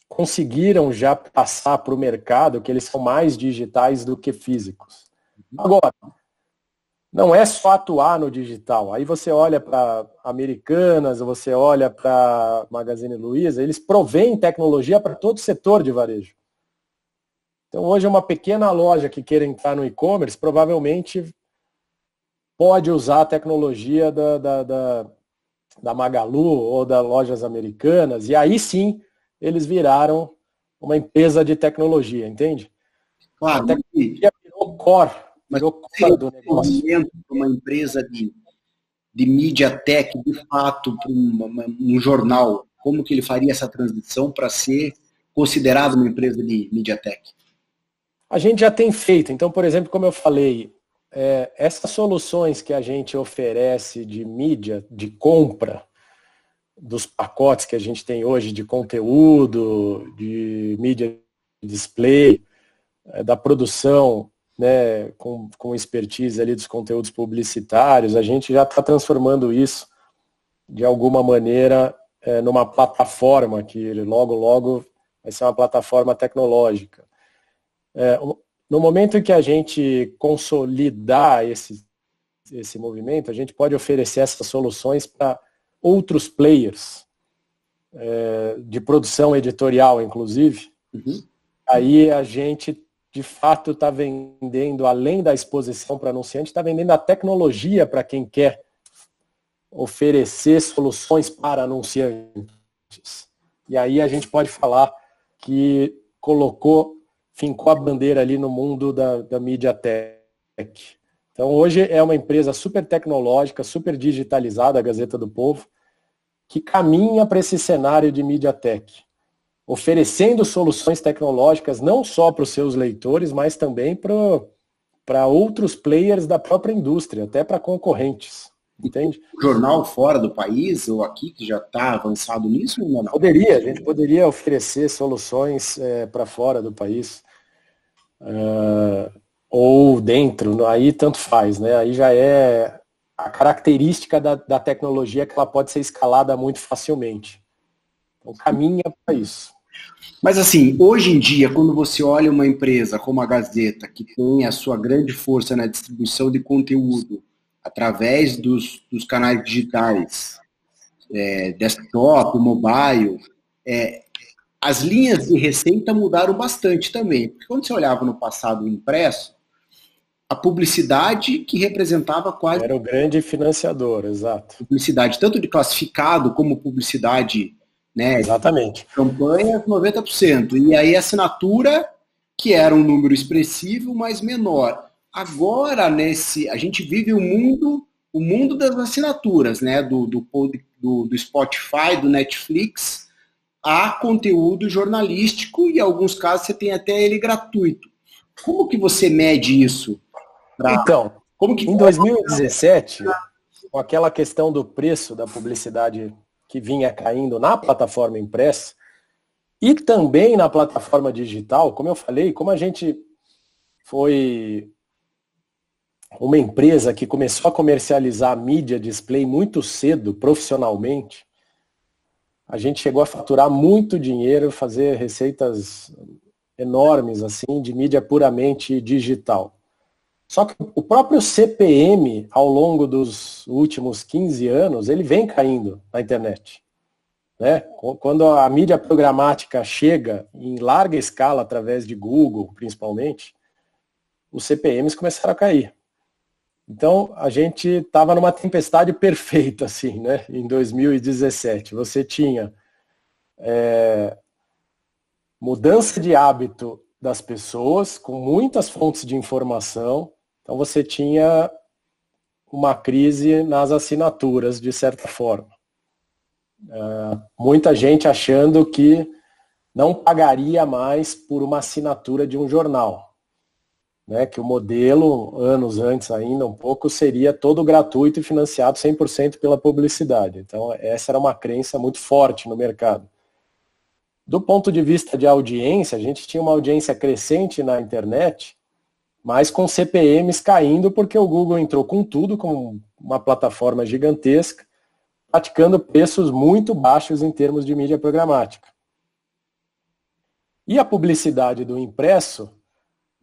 conseguiram já passar para o mercado que eles são mais digitais do que físicos. Agora, não é só atuar no digital. Aí você olha para Americanas, você olha para Magazine Luiza, eles provêm tecnologia para todo o setor de varejo. Então hoje uma pequena loja que queira entrar no e-commerce provavelmente pode usar a tecnologia da Magalu ou das lojas americanas, e aí sim eles viraram uma empresa de tecnologia, entende? Claro, a tecnologia virou core. Mas do negócio. Para uma empresa de MediaTek, de fato, para um jornal, como que ele faria essa transição para ser considerado uma empresa de MediaTek? A gente já tem feito. Então, por exemplo, como eu falei, essas soluções que a gente oferece de mídia, de compra, dos pacotes que a gente tem hoje de conteúdo, de mídia display, da produção, né, com expertise ali dos conteúdos publicitários, a gente já está transformando isso de alguma maneira numa plataforma que logo vai ser uma plataforma tecnológica. No momento em que a gente consolidar esse movimento, a gente pode oferecer essas soluções para outros players de produção editorial, inclusive. Uhum. Aí a gente de fato está vendendo, além da exposição para anunciante, está vendendo a tecnologia para quem quer oferecer soluções para anunciantes. E aí a gente pode falar que fincou a bandeira ali no mundo da MediaTek. Então hoje é uma empresa super tecnológica, super digitalizada, a Gazeta do Povo, que caminha para esse cenário de MediaTek, oferecendo soluções tecnológicas não só para os seus leitores, mas também para outros players da própria indústria, até para concorrentes, entende? O jornal fora do país, ou aqui, que já está avançado nisso? Ou não? A gente poderia oferecer soluções para fora do país, ou dentro, aí tanto faz, né? Aí já é a característica da tecnologia, que ela pode ser escalada muito facilmente. Então caminha para isso. Mas assim, hoje em dia, quando você olha uma empresa como a Gazeta, que tem a sua grande força na distribuição de conteúdo através dos canais digitais, desktop, mobile, as linhas de receita mudaram bastante também. Porque quando você olhava no passado impresso, a publicidade que representava quase... Era o grande financiador, exato. Publicidade, tanto de classificado como publicidade, né? Exatamente. Campanha, 90%. E aí a assinatura, que era um número expressivo, mas menor. Agora, a gente vive o mundo das assinaturas, né? Do Spotify, do Netflix, há conteúdo jornalístico e, em alguns casos, você tem até ele gratuito. Como que você mede isso? Então, em 2017, com aquela questão do preço da publicidade que vinha caindo na plataforma impressa e também na plataforma digital, como eu falei, como a gente foi uma empresa que começou a comercializar a mídia display muito cedo, profissionalmente, a gente chegou a faturar muito dinheiro, fazer receitas enormes assim de mídia puramente digital. Só que o próprio CPM, ao longo dos últimos 15 anos, ele vem caindo na internet. Né? Quando a mídia programática chega em larga escala, através de Google, principalmente, os CPMs começaram a cair. Então, a gente estava numa tempestade perfeita, assim, né? Em 2017. Você tinha mudança de hábito das pessoas, com muitas fontes de informação. Então, você tinha uma crise nas assinaturas, de certa forma. Muita gente achando que não pagaria mais por uma assinatura de um jornal. Né, que o modelo, anos antes ainda, um pouco, seria todo gratuito e financiado 100% pela publicidade. Então, essa era uma crença muito forte no mercado. Do ponto de vista de audiência, a gente tinha uma audiência crescente na internet, mas com CPMs caindo, porque o Google entrou com tudo, com uma plataforma gigantesca, praticando preços muito baixos em termos de mídia programática. E a publicidade do impresso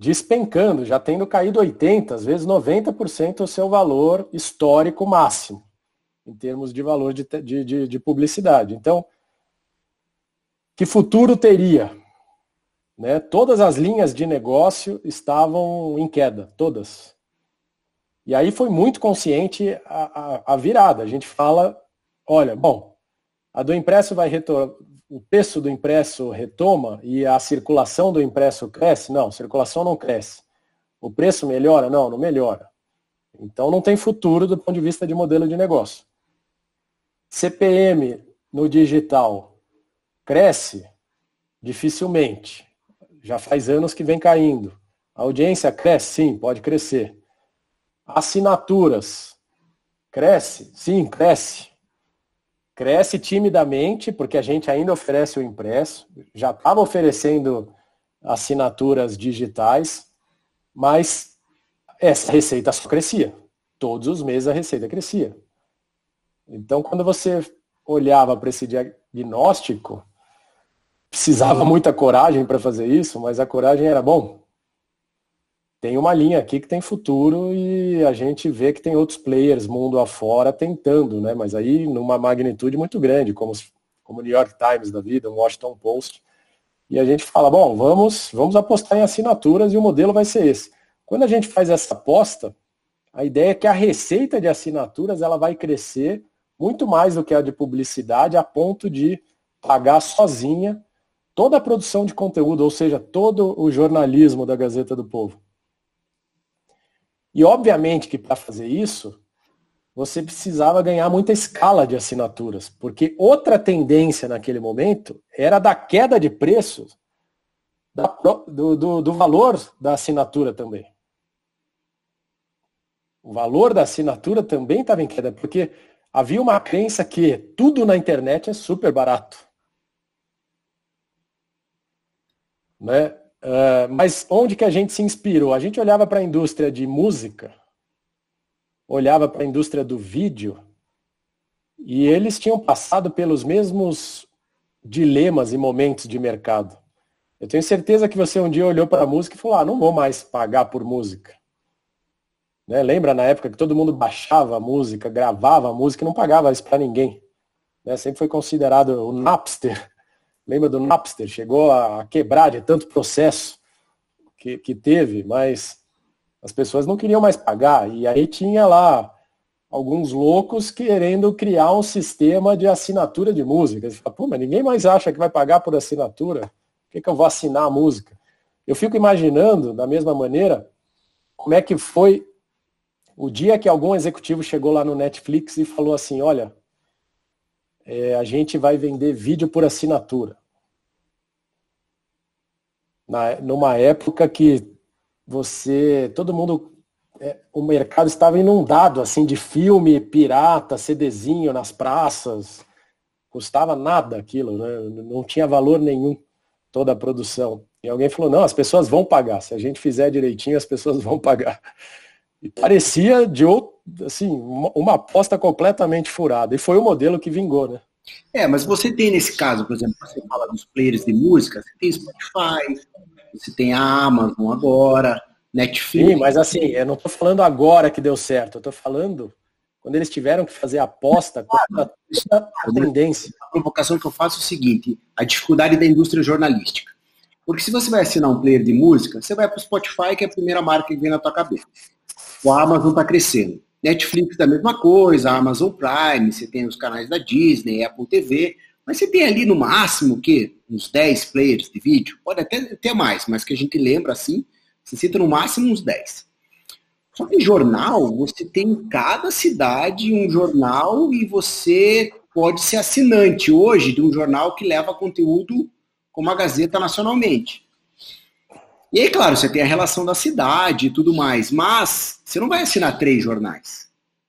despencando, já tendo caído 80%, às vezes 90% o seu valor histórico máximo, em termos de valor de publicidade. Então, que futuro teria? Né? Todas as linhas de negócio estavam em queda, todas. E aí foi muito consciente a virada. A gente fala, olha, bom, a do impresso vai retornar. O preço do impresso retoma e a circulação do impresso cresce? Não, a circulação não cresce. O preço melhora? Não, não melhora. Então não tem futuro do ponto de vista de modelo de negócio. CPM no digital cresce? Dificilmente. Já faz anos que vem caindo. A audiência cresce? Sim, pode crescer. Assinaturas cresce? Sim, cresce. Cresce timidamente, porque a gente ainda oferece o impresso, já estava oferecendo assinaturas digitais, mas essa receita só crescia. Todos os meses a receita crescia. Então, quando você olhava para esse diagnóstico, precisava muita coragem para fazer isso, mas a coragem era, bom, tem uma linha aqui que tem futuro e a gente vê que tem outros players mundo afora tentando, né? Mas aí numa magnitude muito grande, como o New York Times da vida, o Washington Post. E a gente fala, bom, vamos apostar em assinaturas e o modelo vai ser esse. Quando a gente faz essa aposta, a ideia é que a receita de assinaturas ela vai crescer muito mais do que a de publicidade, a ponto de pagar sozinha toda a produção de conteúdo, ou seja, todo o jornalismo da Gazeta do Povo. E obviamente que para fazer isso, você precisava ganhar muita escala de assinaturas, porque tendência naquele momento era da queda de preços do valor da assinatura também. O valor da assinatura também estava em queda, porque havia uma crença que tudo na internet é super barato. Né? Mas onde que a gente se inspirou? A gente olhava para a indústria de música, olhava para a indústria do vídeo, e eles tinham passado pelos mesmos dilemas e momentos de mercado. Eu tenho certeza que você um dia olhou para a música e falou, não vou mais pagar por música. Né? Lembra na época que todo mundo baixava a música, gravava a música e não pagava isso para ninguém. Né? Sempre foi considerado o Napster. Lembra do Napster? Chegou a quebrar de tanto processo que teve, mas as pessoas não queriam mais pagar. E aí tinha lá alguns loucos querendo criar um sistema de assinatura de música. Você fala, mas ninguém mais acha que vai pagar por assinatura. Por que eu vou assinar a música? Eu fico imaginando, da mesma maneira, como é que foi o dia que algum executivo chegou lá no Netflix e falou assim, olha, a gente vai vender vídeo por assinatura. Numa época que todo mundo, o mercado estava inundado assim de filme pirata, CDzinho nas praças, custava nada aquilo, né? Não tinha valor nenhum toda a produção. E alguém falou, não, as pessoas vão pagar, se a gente fizer direitinho, as pessoas vão pagar. E parecia assim, uma aposta completamente furada. E foi o modelo que vingou, né? Mas você tem nesse caso, por exemplo, você fala dos players de música, você tem Spotify, você tem a Amazon agora, Netflix. Sim, mas assim, eu não estou falando agora que deu certo, eu estou falando quando eles tiveram que fazer a aposta contra a tendência. A provocação que eu faço é o seguinte, a dificuldade da indústria jornalística. Porque se você vai assinar um player de música, você vai para o Spotify, que é a primeira marca que vem na tua cabeça. O Amazon está crescendo. Netflix é a mesma coisa, a Amazon Prime, você tem os canais da Disney, Apple TV, mas você tem ali no máximo o quê? Uns 10 players de vídeo. Pode até ter mais, mas que a gente lembra assim, você cita no máximo uns 10. Só que jornal, você tem em cada cidade um jornal e você pode ser assinante hoje de um jornal que leva conteúdo como a Gazeta nacionalmente. E aí, claro, você tem a relação da cidade e tudo mais, mas você não vai assinar 3 jornais.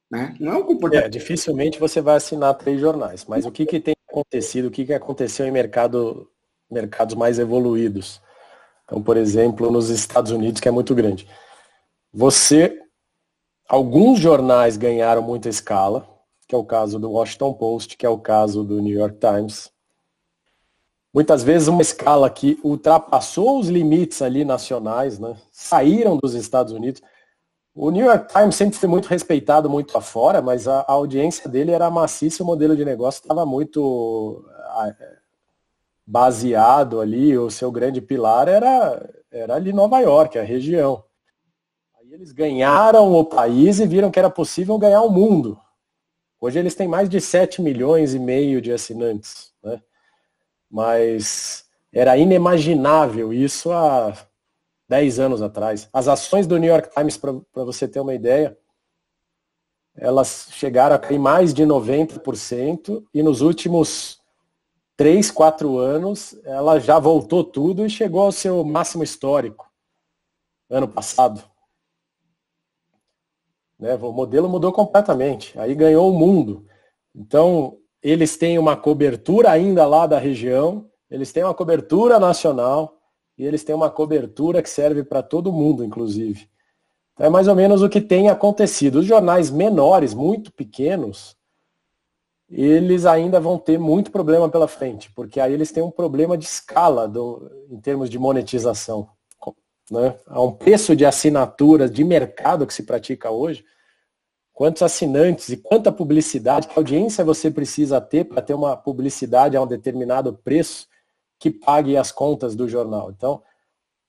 Né? Não é um comportamento. Dificilmente você vai assinar 3 jornais, mas o que tem acontecido, o que aconteceu em mercados mais evoluídos? Então, por exemplo, nos Estados Unidos, que é muito grande. Alguns jornais ganharam muita escala, que é o caso do Washington Post, que é o caso do New York Times. Muitas vezes uma escala que ultrapassou os limites ali nacionais, né? Saíram dos Estados Unidos. O New York Times sempre foi muito respeitado muito afora, mas a audiência dele era maciça, o modelo de negócio estava muito baseado ali, o seu grande pilar era ali Nova York, a região. Aí eles ganharam o país e viram que era possível ganhar o mundo. Hoje eles têm mais de 7,5 milhões de assinantes, né? Mas era inimaginável isso há 10 anos atrás. As ações do New York Times, para você ter uma ideia, elas chegaram a cair mais de 90% e nos últimos 3, 4 anos ela já voltou tudo e chegou ao seu máximo histórico, ano passado. Né? O modelo mudou completamente, aí ganhou o mundo. Então, eles têm uma cobertura ainda lá da região, eles têm uma cobertura nacional e eles têm uma cobertura que serve para todo mundo, inclusive. Então, é mais ou menos o que tem acontecido. Os jornais menores, muito pequenos, eles ainda vão ter muito problema pela frente, porque aí eles têm um problema de escala em termos de monetização. Né? Há um preço de assinatura de mercado que se pratica hoje. Quantos assinantes e quanta publicidade, que audiência você precisa ter para ter uma publicidade a um determinado preço que pague as contas do jornal. Então,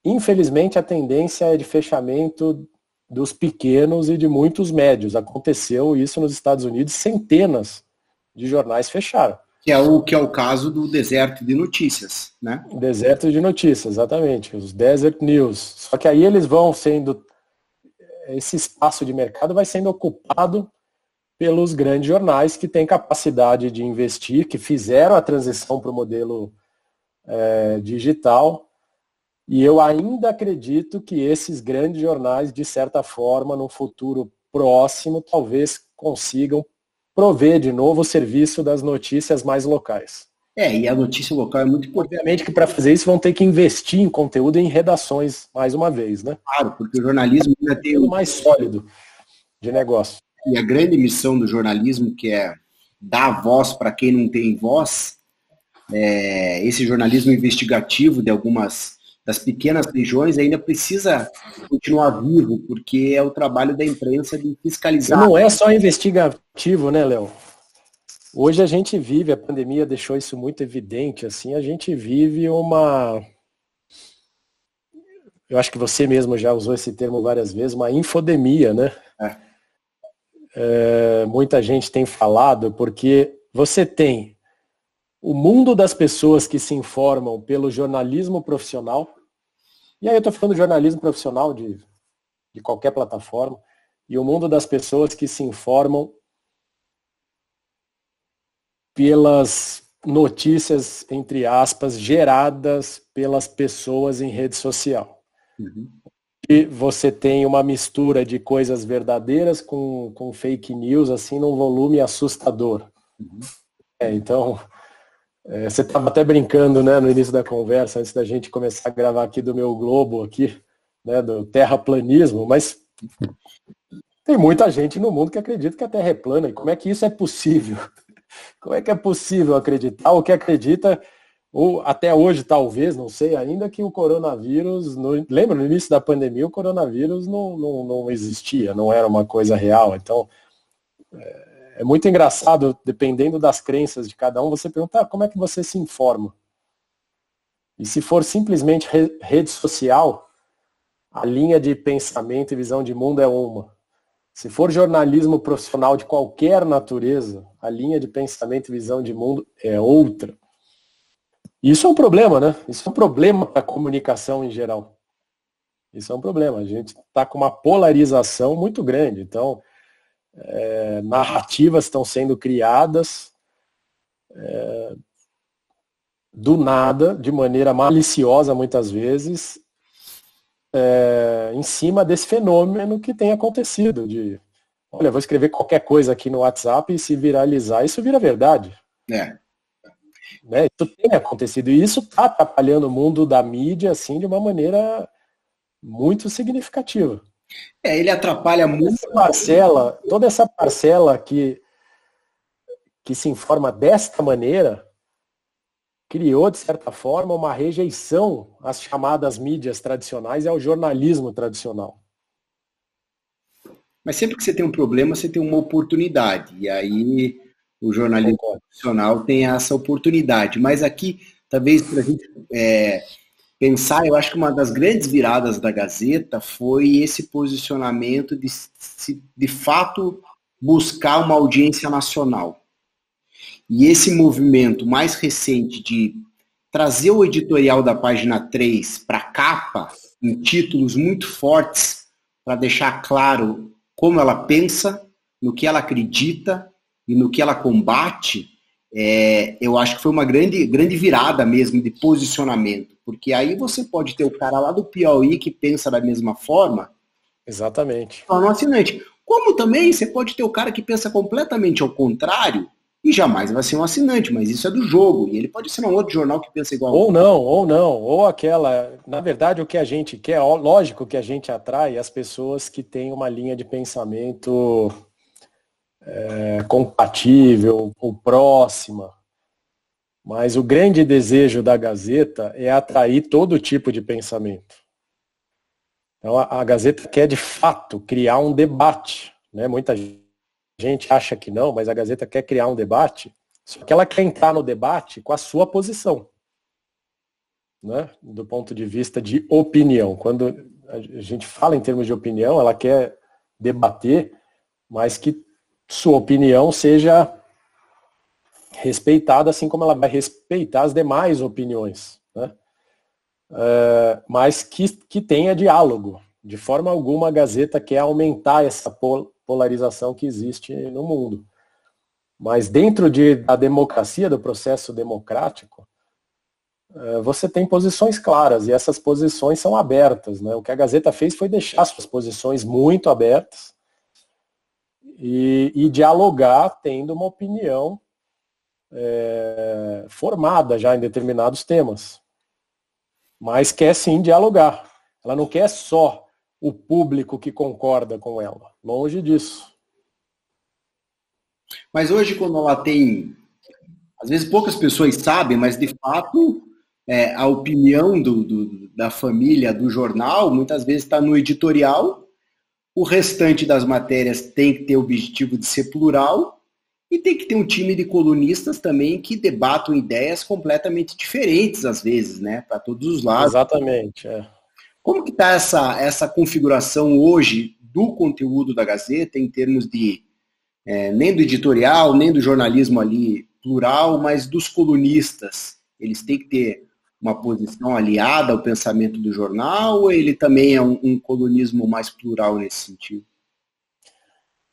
infelizmente, a tendência é de fechamento dos pequenos e de muitos médios. Aconteceu isso nos Estados Unidos, centenas de jornais fecharam. Que é o caso do deserto de notícias, né? O deserto de notícias, exatamente. Os Desert News. Só que aí eles vão sendo... Esse espaço de mercado vai sendo ocupado pelos grandes jornais que têm capacidade de investir, que fizeram a transição para o modelo digital. E eu ainda acredito que esses grandes jornais, de certa forma, no futuro próximo, talvez consigam prover de novo o serviço das notícias mais locais. E a notícia local é muito importante. Obviamente que para fazer isso vão ter que investir em conteúdo e em redações, mais uma vez, né? Claro, porque o jornalismo ainda tem o mais sólido de negócio. E a grande missão do jornalismo, que é dar voz para quem não tem voz, esse jornalismo investigativo de algumas das pequenas regiões ainda precisa continuar vivo, porque é o trabalho da imprensa de fiscalizar. Não é só investigativo, né, Léo? Hoje a gente vive, a pandemia deixou isso muito evidente, assim, a gente vive uma... Eu acho que você mesmo já usou esse termo várias vezes, uma infodemia, né? Muita gente tem falado, porque você tem o mundo das pessoas que se informam pelo jornalismo profissional, E aí eu estou falando de jornalismo profissional de qualquer plataforma, e o mundo das pessoas que se informam pelas notícias, entre aspas, geradas pelas pessoas em rede social. Uhum. E você tem uma mistura de coisas verdadeiras com fake news, assim, num volume assustador. Uhum. Então, você estava até brincando, né, no início da conversa, antes da gente começar a gravar aqui do meu globo aqui, né, do terraplanismo, mas tem muita gente no mundo que acredita que a Terra é plana. E como é que isso é possível? Como é que é possível acreditar ou que acredita, ou até hoje talvez, não sei ainda, que o coronavírus, lembra, no início da pandemia o coronavírus não existia, não era uma coisa real. Então, é muito engraçado, dependendo das crenças de cada um, você perguntar como é que você se informa. E se for simplesmente rede social, a linha de pensamento e visão de mundo é uma. Se for jornalismo profissional de qualquer natureza, a linha de pensamento e visão de mundo é outra. E isso é um problema, né? Isso é um problema para a comunicação em geral. Isso é um problema. A gente está com uma polarização muito grande. Então, narrativas estão sendo criadas do nada, de maneira maliciosa muitas vezes, em cima desse fenômeno que tem acontecido de, olha, vou escrever qualquer coisa aqui no WhatsApp e se viralizar, isso vira verdade. É. Né? Isso tem acontecido e isso está atrapalhando o mundo da mídia assim de uma maneira muito significativa. Ele atrapalha muito. Toda essa parcela que se informa desta maneira criou, de certa forma, uma rejeição às chamadas mídias tradicionais e ao jornalismo tradicional. Mas sempre que você tem um problema, você tem uma oportunidade. E aí o jornalismo profissional tem essa oportunidade. Mas aqui, talvez para a gente pensar, eu acho que uma das grandes viradas da Gazeta foi esse posicionamento de fato buscar uma audiência nacional. E esse movimento mais recente de trazer o editorial da página 3 para a capa, em títulos muito fortes, para deixar claro como ela pensa, no que ela acredita e no que ela combate, eu acho que foi uma grande virada mesmo de posicionamento. Porque aí você pode ter o cara lá do Piauí que pensa da mesma forma. Exatamente. Um assinante. Como também você pode ter o cara que pensa completamente ao contrário e jamais vai ser um assinante, mas isso é do jogo. E ele pode ser um outro jornal que pensa igual. Ou aquela... Na verdade, o que a gente quer, lógico que a gente atrai as pessoas que têm uma linha de pensamento compatível ou próxima. Mas o grande desejo da Gazeta é atrair todo tipo de pensamento. Então, a Gazeta quer, de fato, criar um debate. Né? Muita gente acha que não, mas a Gazeta quer criar um debate, só que ela quer entrar no debate com a sua posição, né? Do ponto de vista de opinião. Quando a gente fala em termos de opinião, ela quer debater, mas que sua opinião seja respeitada, assim como ela vai respeitar as demais opiniões, né? Mas que tenha diálogo. De forma alguma, a Gazeta quer aumentar essa polarização que existe no mundo. Mas dentro da democracia, do processo democrático, você tem posições claras, e essas posições são abertas. Né? O que a Gazeta fez foi deixar suas posições muito abertas e dialogar tendo uma opinião formada já em determinados temas. Mas quer sim dialogar. Ela não quer só o público que concorda com ela. Longe disso. Mas hoje, quando ela tem... Às vezes poucas pessoas sabem, mas de fato a opinião da família, do jornal, muitas vezes está no editorial. O restante das matérias tem que ter o objetivo de ser plural. E tem que ter um time de colunistas também que debatam ideias completamente diferentes, às vezes, né? Para todos os lados. Exatamente. Como que está essa configuração hoje do conteúdo da Gazeta em termos de nem do editorial, nem do jornalismo ali plural, mas dos colunistas? Eles têm que ter uma posição aliada ao pensamento do jornal, ou ele também é um colunismo mais plural nesse sentido?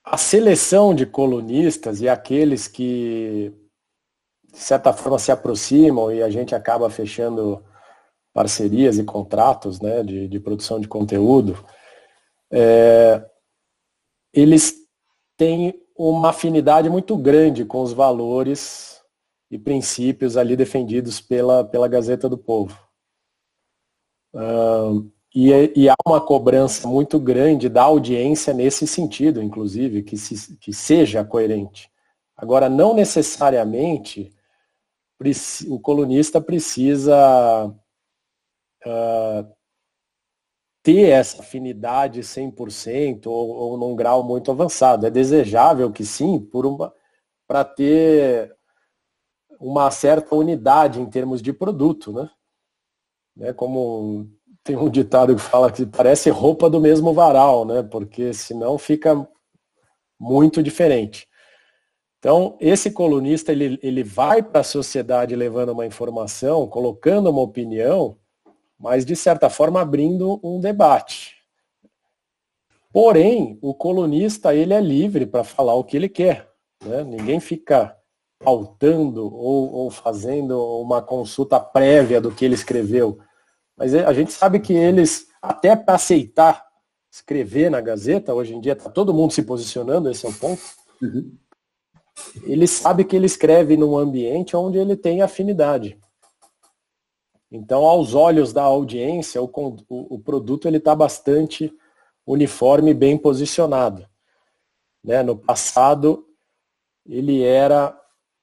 A seleção de colunistas e aqueles que, de certa forma, se aproximam e a gente acaba fechando parcerias e contratos, né, de produção de conteúdo, eles têm uma afinidade muito grande com os valores e princípios ali defendidos pela Gazeta do Povo. E há uma cobrança muito grande da audiência nesse sentido, inclusive, que seja coerente. Agora, não necessariamente o colunista precisa ter essa afinidade 100% ou num grau muito avançado. É desejável que sim, para ter uma certa unidade em termos de produto, né? Como tem um ditado que fala que parece roupa do mesmo varal, né? Porque senão fica muito diferente. Então, esse colunista, ele vai para a sociedade levando uma informação, colocando uma opinião, mas, de certa forma, abrindo um debate. Porém, o colunista, ele é livre para falar o que ele quer, né? Ninguém fica pautando ou fazendo uma consulta prévia do que ele escreveu. Mas a gente sabe que eles, até para aceitar escrever na Gazeta, hoje em dia está todo mundo se posicionando, esse é o ponto. Uhum. Ele sabe que ele escreve num ambiente onde ele tem afinidade. Então, aos olhos da audiência, o produto está bastante uniforme e bem posicionado. Né? No passado, ele era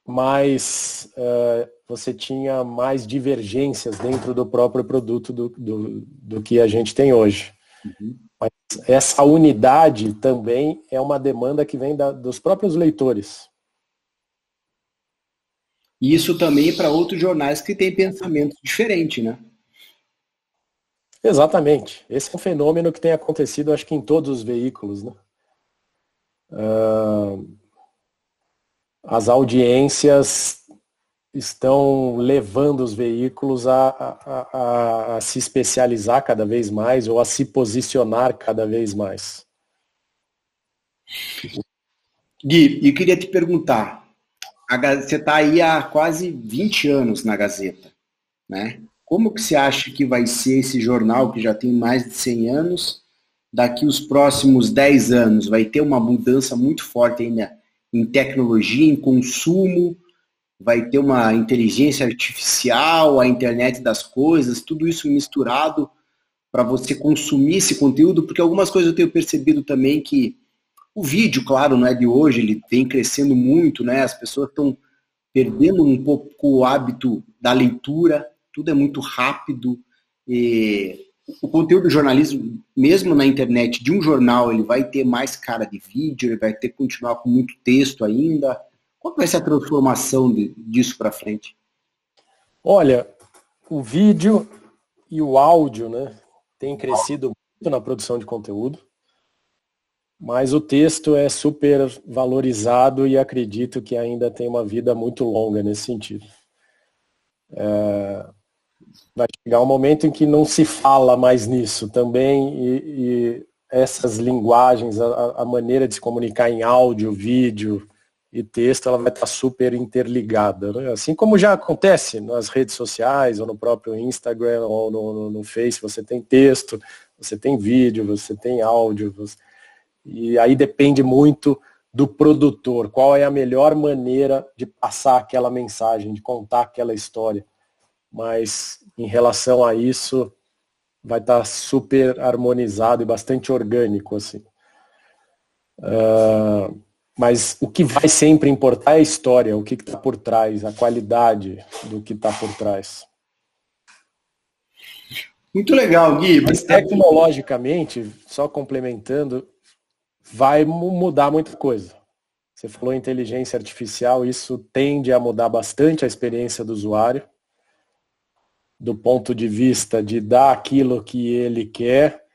mais... você tinha mais divergências dentro do próprio produto do que a gente tem hoje. Uhum. Mas essa unidade também é uma demanda que vem dos próprios leitores. E isso também para outros jornais que têm pensamento diferente, né? Exatamente. Esse é um fenômeno que tem acontecido, acho que em todos os veículos, né? As audiências estão levando os veículos a se especializar cada vez mais ou a se posicionar cada vez mais. Gui, eu queria te perguntar, você está aí há quase 20 anos na Gazeta, né? Como que você acha que vai ser esse jornal que já tem mais de 100 anos, daqui os próximos 10 anos? Vai ter uma mudança muito forte ainda em tecnologia, em consumo, vai ter uma inteligência artificial, a internet das coisas, tudo isso misturado para você consumir esse conteúdo, porque algumas coisas eu tenho percebido também que o vídeo, claro, não é de hoje, ele vem crescendo muito, né? As pessoas estão perdendo um pouco o hábito da leitura, tudo é muito rápido. E o conteúdo do jornalismo, mesmo na internet, de um jornal, ele vai ter mais cara de vídeo, ele vai ter que continuar com muito texto ainda. Qual vai ser a transformação disso para frente? Olha, o vídeo e o áudio, né, tem crescido muito na produção de conteúdo. Mas o texto é super valorizado e acredito que ainda tem uma vida muito longa nesse sentido. Vai chegar um momento em que não se fala mais nisso também e essas linguagens, a maneira de se comunicar em áudio, vídeo e texto, ela vai estar super interligada. Né? Assim como já acontece nas redes sociais, ou no próprio Instagram, ou no Face, você tem texto, você tem vídeo, você tem áudio, e aí depende muito do produtor, qual é a melhor maneira de passar aquela mensagem, de contar aquela história. Mas em relação a isso, vai estar super harmonizado e bastante orgânico, assim. Mas o que vai sempre importar é a história, o que está por trás, a qualidade do que está por trás. Muito legal, Gui. Mas tecnologicamente, só complementando, vai mudar muita coisa. Você falou inteligência artificial, isso tende a mudar bastante a experiência do usuário, do ponto de vista de dar aquilo que ele quer,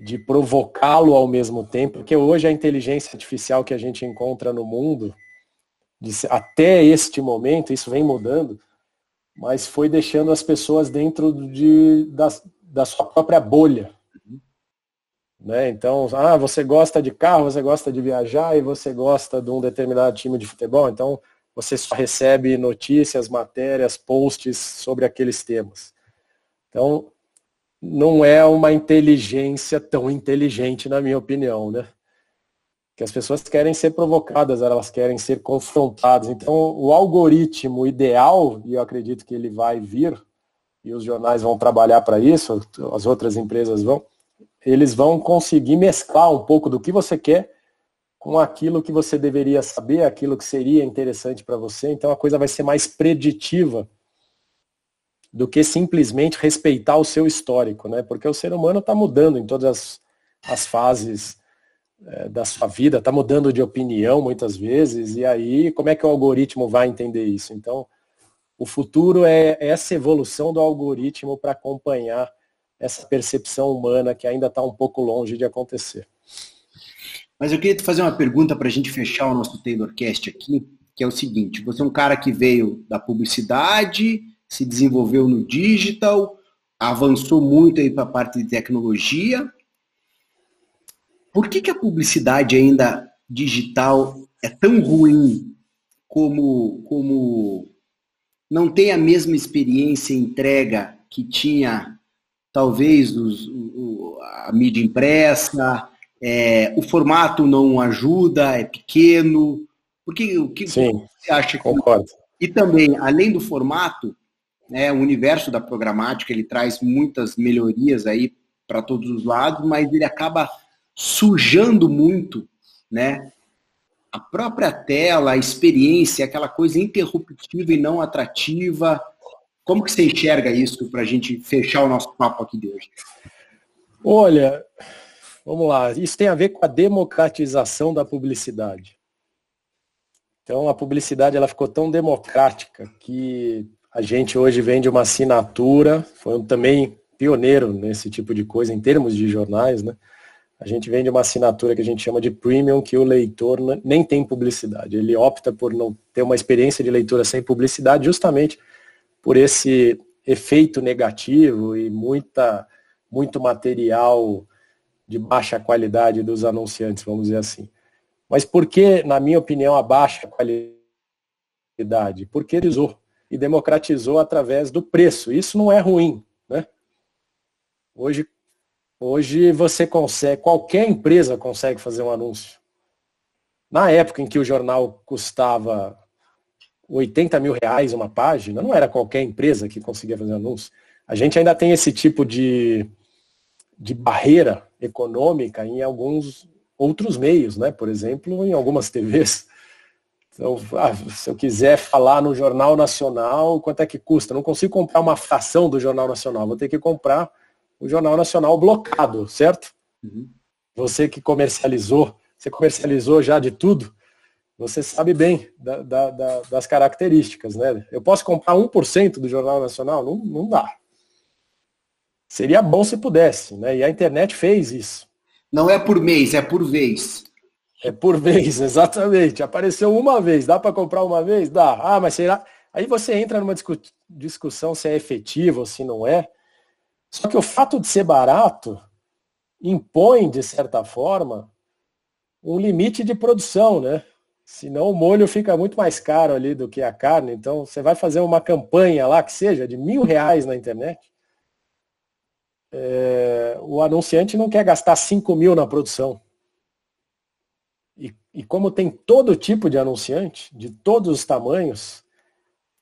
de provocá-lo ao mesmo tempo, porque hoje a inteligência artificial que a gente encontra no mundo, até este momento, isso vem mudando, mas foi deixando as pessoas dentro da sua própria bolha. Né? Então, você gosta de carro, você gosta de viajar e você gosta de um determinado time de futebol, então você só recebe notícias, matérias, posts sobre aqueles temas. Então, não é uma inteligência tão inteligente, na minha opinião, né? Que as pessoas querem ser provocadas, elas querem ser confrontadas. Então, o algoritmo ideal, e eu acredito que ele vai vir, e os jornais vão trabalhar para isso, as outras empresas vão, eles vão conseguir mesclar um pouco do que você quer com aquilo que você deveria saber, aquilo que seria interessante para você. Então, a coisa vai ser mais preditiva do que simplesmente respeitar o seu histórico, né? Porque o ser humano está mudando em todas as fases da sua vida, está mudando de opinião muitas vezes, e aí como é que o algoritmo vai entender isso? Então, o futuro é essa evolução do algoritmo para acompanhar essa percepção humana que ainda está um pouco longe de acontecer. Mas eu queria te fazer uma pergunta para a gente fechar o nosso TaylorCast aqui, que é o seguinte: você é um cara que veio da publicidade, se desenvolveu no digital, avançou muito aí para a parte de tecnologia. Por que a publicidade ainda digital é tão ruim como não tem a mesma experiência e entrega que tinha talvez a mídia impressa, o formato não ajuda, é pequeno? O que Sim, você acha? concordo. E também, além do formato, né, o universo da programática, ele traz muitas melhorias aí para todos os lados, mas ele acaba sujando muito, né, a própria tela, a experiência, aquela coisa interruptiva e não atrativa. Como que você enxerga isso para a gente fechar o nosso papo aqui de hoje? Olha, vamos lá, isso tem a ver com a democratização da publicidade. Então, a publicidade ela ficou tão democrática que a gente hoje vende uma assinatura, foi também pioneiro nesse tipo de coisa em termos de jornais, né? A gente vende uma assinatura que a gente chama de premium, que o leitor nem tem publicidade. Ele opta por não ter uma experiência de leitura sem publicidade, justamente por esse efeito negativo e muito material de baixa qualidade dos anunciantes, vamos dizer assim. Mas por que, na minha opinião, a baixa qualidade? Porque e democratizou através do preço. Isso não é ruim, né? Hoje você consegue, qualquer empresa consegue fazer um anúncio. Na época em que o jornal custava 80 mil reais uma página, não era qualquer empresa que conseguia fazer anúncio. A gente ainda tem esse tipo de barreira econômica em alguns outros meios, né? Por exemplo, em algumas TVs. Então, se eu quiser falar no Jornal Nacional, quanto é que custa? Não consigo comprar uma fração do Jornal Nacional, vou ter que comprar o Jornal Nacional blocado, certo? Uhum. Você que comercializou, você comercializou já de tudo, você sabe bem das características, né? Eu posso comprar 1% do Jornal Nacional? Não dá. Seria bom se pudesse, né? E a internet fez isso. Não é por mês, é por vez. É por vez, exatamente. Apareceu uma vez, dá para comprar uma vez? Dá. Mas será? Aí você entra numa discussão se é efetivo ou se não é. Só que o fato de ser barato impõe, de certa forma, um limite de produção, né? Senão o molho fica muito mais caro ali do que a carne. Então, você vai fazer uma campanha lá, que seja de R$1.000 na internet, o anunciante não quer gastar 5 mil na produção. E como tem todo tipo de anunciante, de todos os tamanhos,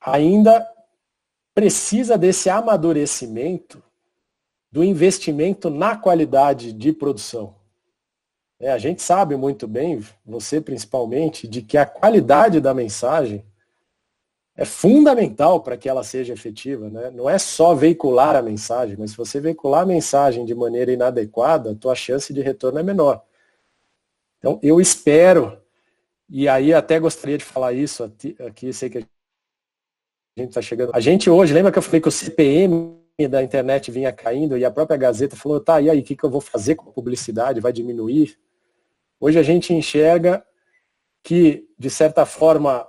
ainda precisa desse amadurecimento do investimento na qualidade de produção. A gente sabe muito bem, você principalmente, de que a qualidade da mensagem é fundamental para que ela seja efetiva, né? Não é só veicular a mensagem, mas se você veicular a mensagem de maneira inadequada, a tua chance de retorno é menor. Então, eu espero, e aí até gostaria de falar isso aqui, sei que a gente está chegando. A gente hoje, lembra que eu falei que o CPM da internet vinha caindo e a própria Gazeta falou, tá, e aí, o que eu vou fazer com a publicidade? Vai diminuir? Hoje a gente enxerga que, de certa forma,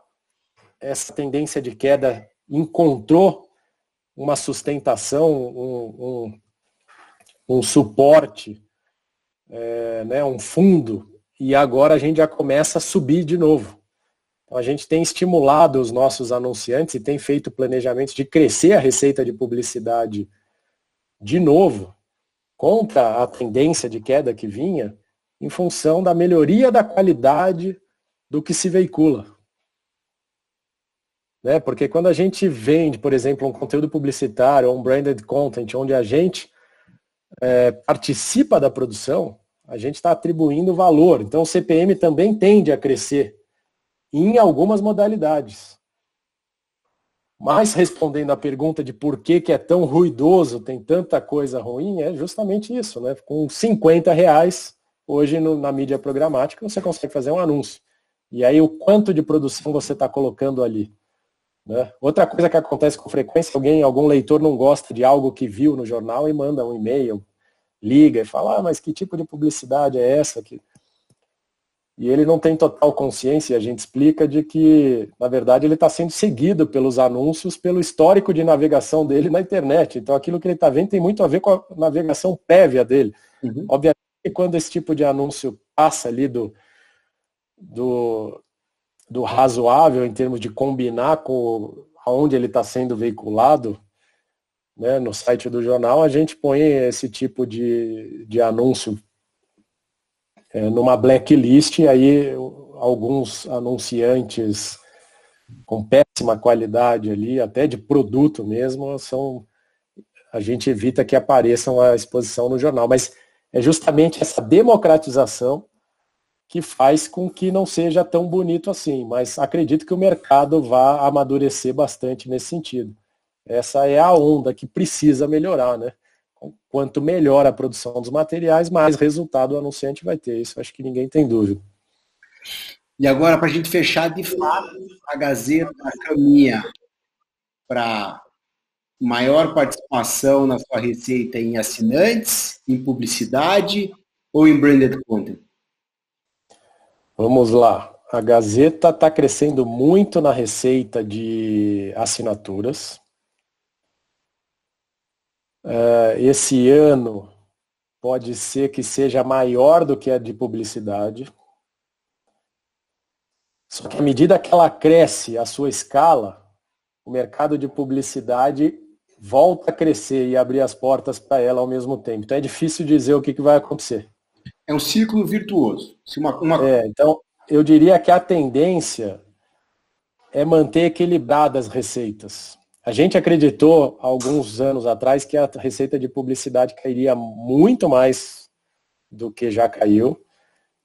essa tendência de queda encontrou uma sustentação, um suporte, né, um fundo, e agora a gente já começa a subir de novo. Então, a gente tem estimulado os nossos anunciantes e tem feito planejamentos de crescer a receita de publicidade de novo, contra a tendência de queda que vinha, em função da melhoria da qualidade do que se veicula. Né? Porque quando a gente vende, por exemplo, um conteúdo publicitário ou um branded content, onde a gente participa da produção, a gente está atribuindo valor. Então o CPM também tende a crescer em algumas modalidades. Mas respondendo à pergunta de por que é tão ruidoso, tem tanta coisa ruim, é justamente isso, né? Com R$50, hoje na mídia programática, você consegue fazer um anúncio. E aí o quanto de produção você está colocando ali. Né? Outra coisa que acontece com frequência, algum leitor não gosta de algo que viu no jornal e manda um e-mail, liga e fala, mas que tipo de publicidade é essa? E ele não tem total consciência, e a gente explica de que, na verdade, ele está sendo seguido pelos anúncios, pelo histórico de navegação dele na internet. Então aquilo que ele está vendo tem muito a ver com a navegação prévia dele. Uhum. Obviamente, quando esse tipo de anúncio passa ali do razoável em termos de combinar com aonde ele está sendo veiculado, né, no site do jornal, a gente põe esse tipo de anúncio numa blacklist, e aí alguns anunciantes com péssima qualidade ali, até de produto mesmo, a gente evita que apareçam a exposição no jornal. Mas é justamente essa democratização que faz com que não seja tão bonito assim, mas acredito que o mercado vá amadurecer bastante nesse sentido. Essa é a onda que precisa melhorar, né? Quanto melhor a produção dos materiais, mais resultado o anunciante vai ter. Isso acho que ninguém tem dúvida. E agora, para a gente fechar, de fato, a Gazeta caminha para maior participação na sua receita em assinantes, em publicidade ou em branded content? Vamos lá. A Gazeta está crescendo muito na receita de assinaturas. Esse ano pode ser que seja maior do que a de publicidade. Só que à medida que ela cresce a sua escala, o mercado de publicidade volta a crescer e abrir as portas para ela ao mesmo tempo. Então é difícil dizer o que vai acontecer. É um ciclo virtuoso. Então, eu diria que a tendência é manter equilibradas as receitas. A gente acreditou, alguns anos atrás, que a receita de publicidade cairia muito mais do que já caiu.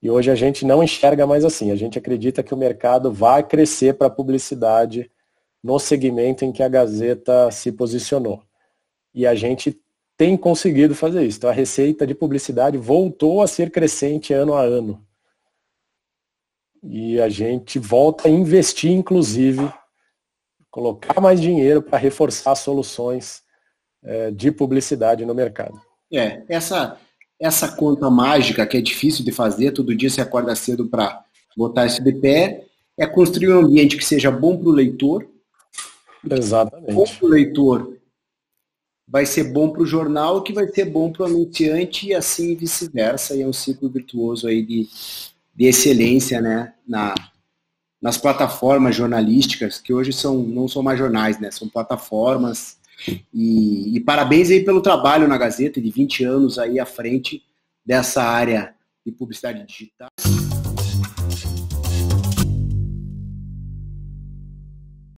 E hoje a gente não enxerga mais assim. A gente acredita que o mercado vai crescer para a publicidade no segmento em que a Gazeta se posicionou. E a gente tem conseguido fazer isso. Então a receita de publicidade voltou a ser crescente ano a ano. E a gente volta a investir, inclusive, colocar mais dinheiro para reforçar soluções de publicidade no mercado. Essa conta mágica que é difícil de fazer, todo dia você acorda cedo para botar isso de pé, é construir um ambiente que seja bom para o leitor. Exatamente. Bom para o leitor vai ser bom para o jornal, que vai ser bom para o anunciante e assim vice-versa. E é um ciclo virtuoso aí de excelência, né, nas plataformas jornalísticas, que hoje não são mais jornais, né, são plataformas. E parabéns aí pelo trabalho na Gazeta, de 20 anos aí à frente dessa área de publicidade digital.